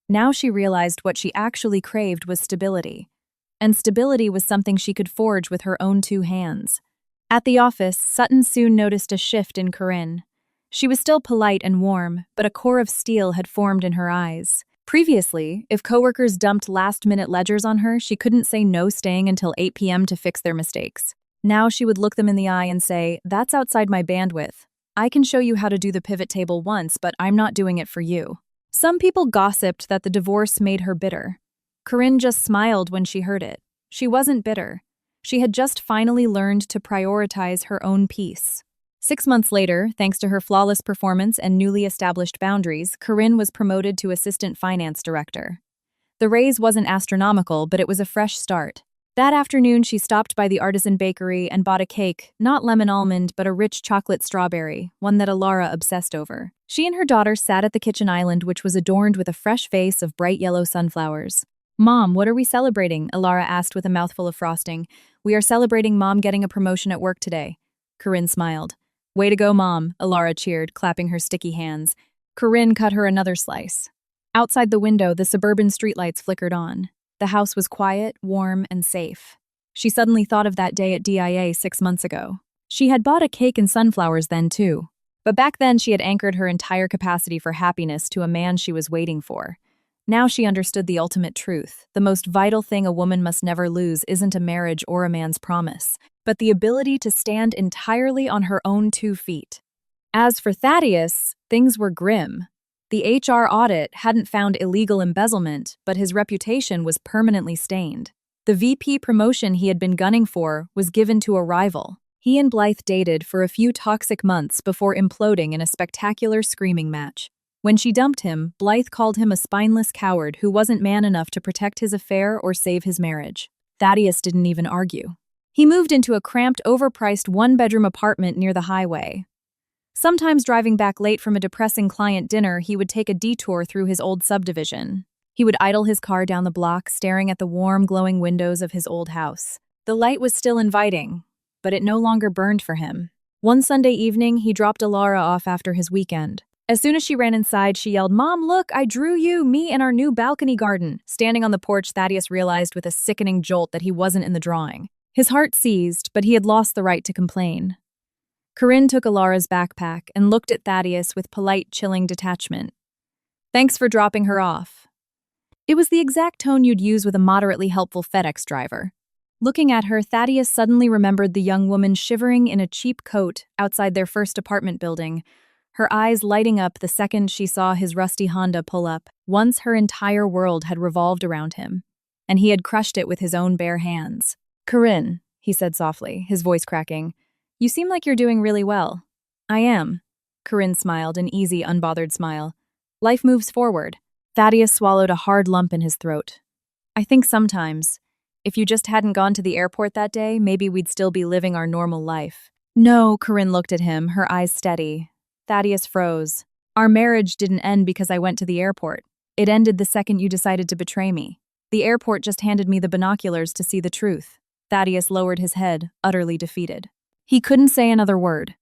Now she realized what she actually craved was stability. And stability was something she could forge with her own 2 hands. At the office, Sutton soon noticed a shift in Corinne. She was still polite and warm, but a core of steel had formed in her eyes. Previously, if coworkers dumped last-minute ledgers on her, she couldn't say no, staying until 8 p.m. to fix their mistakes. Now she would look them in the eye and say, that's outside my bandwidth. I can show you how to do the pivot table once, but I'm not doing it for you. Some people gossiped that the divorce made her bitter. Corinne just smiled when she heard it. She wasn't bitter. She had just finally learned to prioritize her own peace. 6 months later, thanks to her flawless performance and newly established boundaries, Corinne was promoted to assistant finance director. The raise wasn't astronomical, but it was a fresh start. That afternoon, she stopped by the artisan bakery and bought a cake, not lemon almond, but a rich chocolate strawberry, one that Alara obsessed over. She and her daughter sat at the kitchen island, which was adorned with a fresh vase of bright yellow sunflowers. Mom, what are we celebrating? Alara asked with a mouthful of frosting. We are celebrating Mom getting a promotion at work today. Corinne smiled. Way to go, Mom, Alara cheered, clapping her sticky hands. Corinne cut her another slice. Outside the window, the suburban streetlights flickered on. The house was quiet, warm, and safe. She suddenly thought of that day at DIA 6 months ago. She had bought a cake and sunflowers then, too. But back then, she had anchored her entire capacity for happiness to a man she was waiting for. Now she understood the ultimate truth. The most vital thing a woman must never lose isn't a marriage or a man's promise, but the ability to stand entirely on her own 2 feet. As for Thaddeus, things were grim. The HR audit hadn't found illegal embezzlement, but his reputation was permanently stained. The VP promotion he had been gunning for was given to a rival. He and Blythe dated for a few toxic months before imploding in a spectacular screaming match. When she dumped him, Blythe called him a spineless coward who wasn't man enough to protect his affair or save his marriage. Thaddeus didn't even argue. He moved into a cramped, overpriced one-bedroom apartment near the highway. Sometimes driving back late from a depressing client dinner, he would take a detour through his old subdivision. He would idle his car down the block, staring at the warm, glowing windows of his old house. The light was still inviting, but it no longer burned for him. One Sunday evening, he dropped Alara off after his weekend. As soon as she ran inside, she yelled, "Mom, look, I drew you, me and our new balcony garden." Standing on the porch, Thaddeus realized with a sickening jolt that he wasn't in the drawing. His heart seized, but he had lost the right to complain. Corinne took Alara's backpack and looked at Thaddeus with polite, chilling detachment. "Thanks for dropping her off." It was the exact tone you'd use with a moderately helpful FedEx driver. Looking at her, Thaddeus suddenly remembered the young woman shivering in a cheap coat outside their first apartment building, her eyes lighting up the second she saw his rusty Honda pull up. Once her entire world had revolved around him, and he had crushed it with his own bare hands. "Corinne," he said softly, his voice cracking, "you seem like you're doing really well." "I am." Corinne smiled, an easy, unbothered smile. "Life moves forward." Thaddeus swallowed a hard lump in his throat. "I think sometimes, if you just hadn't gone to the airport that day, maybe we'd still be living our normal life." "No," Corinne looked at him, her eyes steady. Thaddeus froze. "Our marriage didn't end because I went to the airport. It ended the second you decided to betray me. The airport just handed me the binoculars to see the truth." Thaddeus lowered his head, utterly defeated. He couldn't say another word.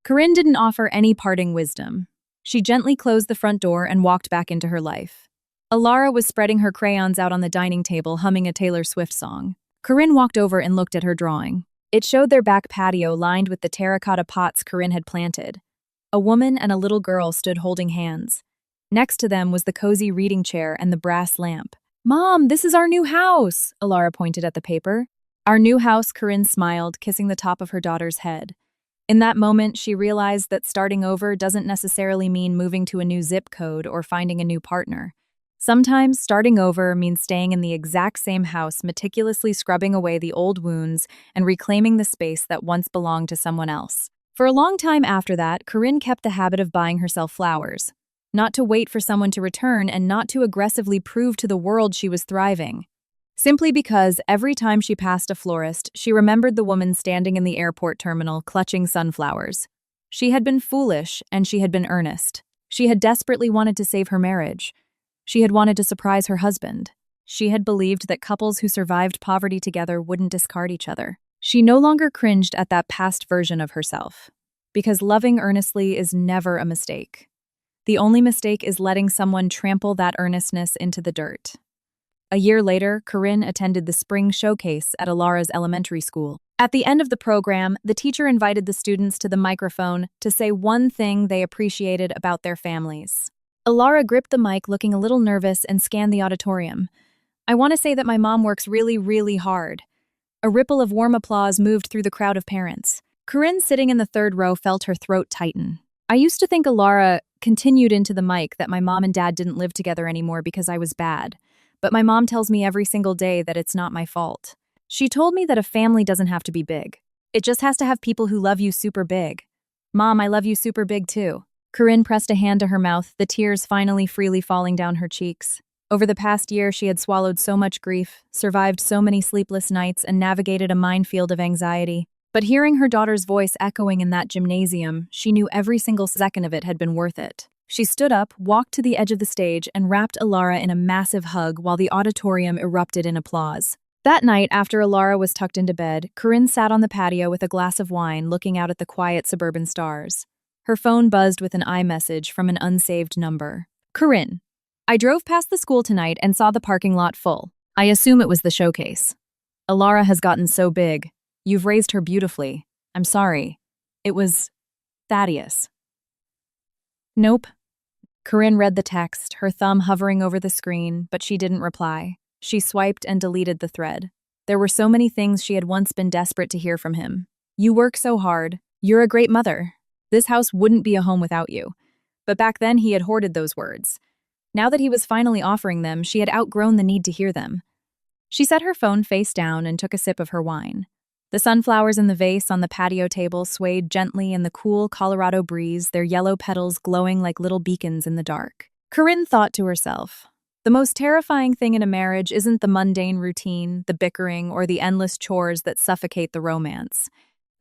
Corinne didn't offer any parting wisdom. She gently closed the front door and walked back into her life. Alara was spreading her crayons out on the dining table, humming a Taylor Swift song. Corinne walked over and looked at her drawing. It showed their back patio lined with the terracotta pots Corinne had planted. A woman and a little girl stood holding hands. Next to them was the cozy reading chair and the brass lamp. "Mom, this is our new house," Alara pointed at the paper. "Our new house," Corinne smiled, kissing the top of her daughter's head. In that moment, she realized that starting over doesn't necessarily mean moving to a new zip code or finding a new partner. Sometimes starting over means staying in the exact same house, meticulously scrubbing away the old wounds and reclaiming the space that once belonged to someone else. For a long time after that, Corinne kept the habit of buying herself flowers. Not to wait for someone to return and not to aggressively prove to the world she was thriving. Simply because every time she passed a florist, she remembered the woman standing in the airport terminal clutching sunflowers. She had been foolish and she had been earnest. She had desperately wanted to save her marriage. She had wanted to surprise her husband. She had believed that couples who survived poverty together wouldn't discard each other. She no longer cringed at that past version of herself. Because loving earnestly is never a mistake. The only mistake is letting someone trample that earnestness into the dirt. A year later, Corinne attended the spring showcase at Alara's elementary school. At the end of the program, the teacher invited the students to the microphone to say one thing they appreciated about their families. Alara gripped the mic, looking a little nervous, and scanned the auditorium. "I want to say that my mom works really, really hard." A ripple of warm applause moved through the crowd of parents. Corinne, sitting in the third row, felt her throat tighten. "I used to think," Alara continued into the mic, "that my mom and dad didn't live together anymore because I was bad. But my mom tells me every single day that it's not my fault. She told me that a family doesn't have to be big. It just has to have people who love you super big. Mom, I love you super big too." Corinne pressed a hand to her mouth, the tears finally freely falling down her cheeks. Over the past year, she had swallowed so much grief, survived so many sleepless nights, and navigated a minefield of anxiety. But hearing her daughter's voice echoing in that gymnasium, she knew every single second of it had been worth it. She stood up, walked to the edge of the stage, and wrapped Alara in a massive hug while the auditorium erupted in applause. That night, after Alara was tucked into bed, Corinne sat on the patio with a glass of wine, looking out at the quiet suburban stars. Her phone buzzed with an iMessage from an unsaved number. "Corinne, I drove past the school tonight and saw the parking lot full. I assume it was the showcase. Alara has gotten so big. You've raised her beautifully. I'm sorry. It was Thaddeus. Nope. Corinne read the text, her thumb hovering over the screen, but she didn't reply. She swiped and deleted the thread. There were so many things she had once been desperate to hear from him. You work so hard. You're a great mother. This house wouldn't be a home without you. But back then he had hoarded those words. Now that he was finally offering them, she had outgrown the need to hear them. She set her phone face down and took a sip of her wine. The sunflowers in the vase on the patio table swayed gently in the cool Colorado breeze, their yellow petals glowing like little beacons in the dark. Corinne thought to herself, the most terrifying thing in a marriage isn't the mundane routine, the bickering, or the endless chores that suffocate the romance.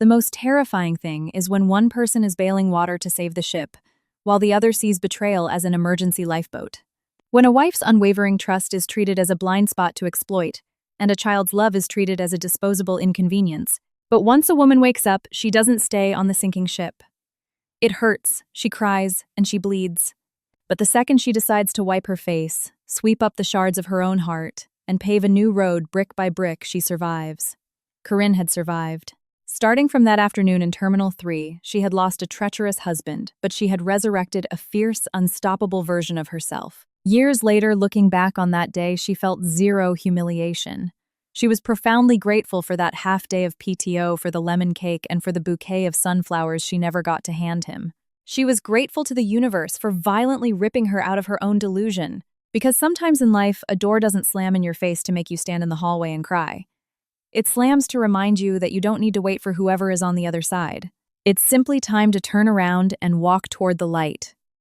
The most terrifying thing is when one person is bailing water to save the ship, while the other sees betrayal as an emergency lifeboat. When a wife's unwavering trust is treated as a blind spot to exploit, and a child's love is treated as a disposable inconvenience. But once a woman wakes up, she doesn't stay on the sinking ship. It hurts, she cries, and she bleeds. But the second she decides to wipe her face, sweep up the shards of her own heart, and pave a new road brick by brick, she survives. Corinne had survived. Starting from that afternoon in Terminal 3, she had lost a treacherous husband, but she had resurrected a fierce, unstoppable version of herself. Years later, looking back on that day, she felt zero humiliation. She was profoundly grateful for that half day of PTO, for the lemon cake, and for the bouquet of sunflowers she never got to hand him. She was grateful to the universe for violently ripping her out of her own delusion, because sometimes in life, a door doesn't slam in your face to make you stand in the hallway and cry. It slams to remind you that you don't need to wait for whoever is on the other side. It's simply time to turn around and walk toward the light.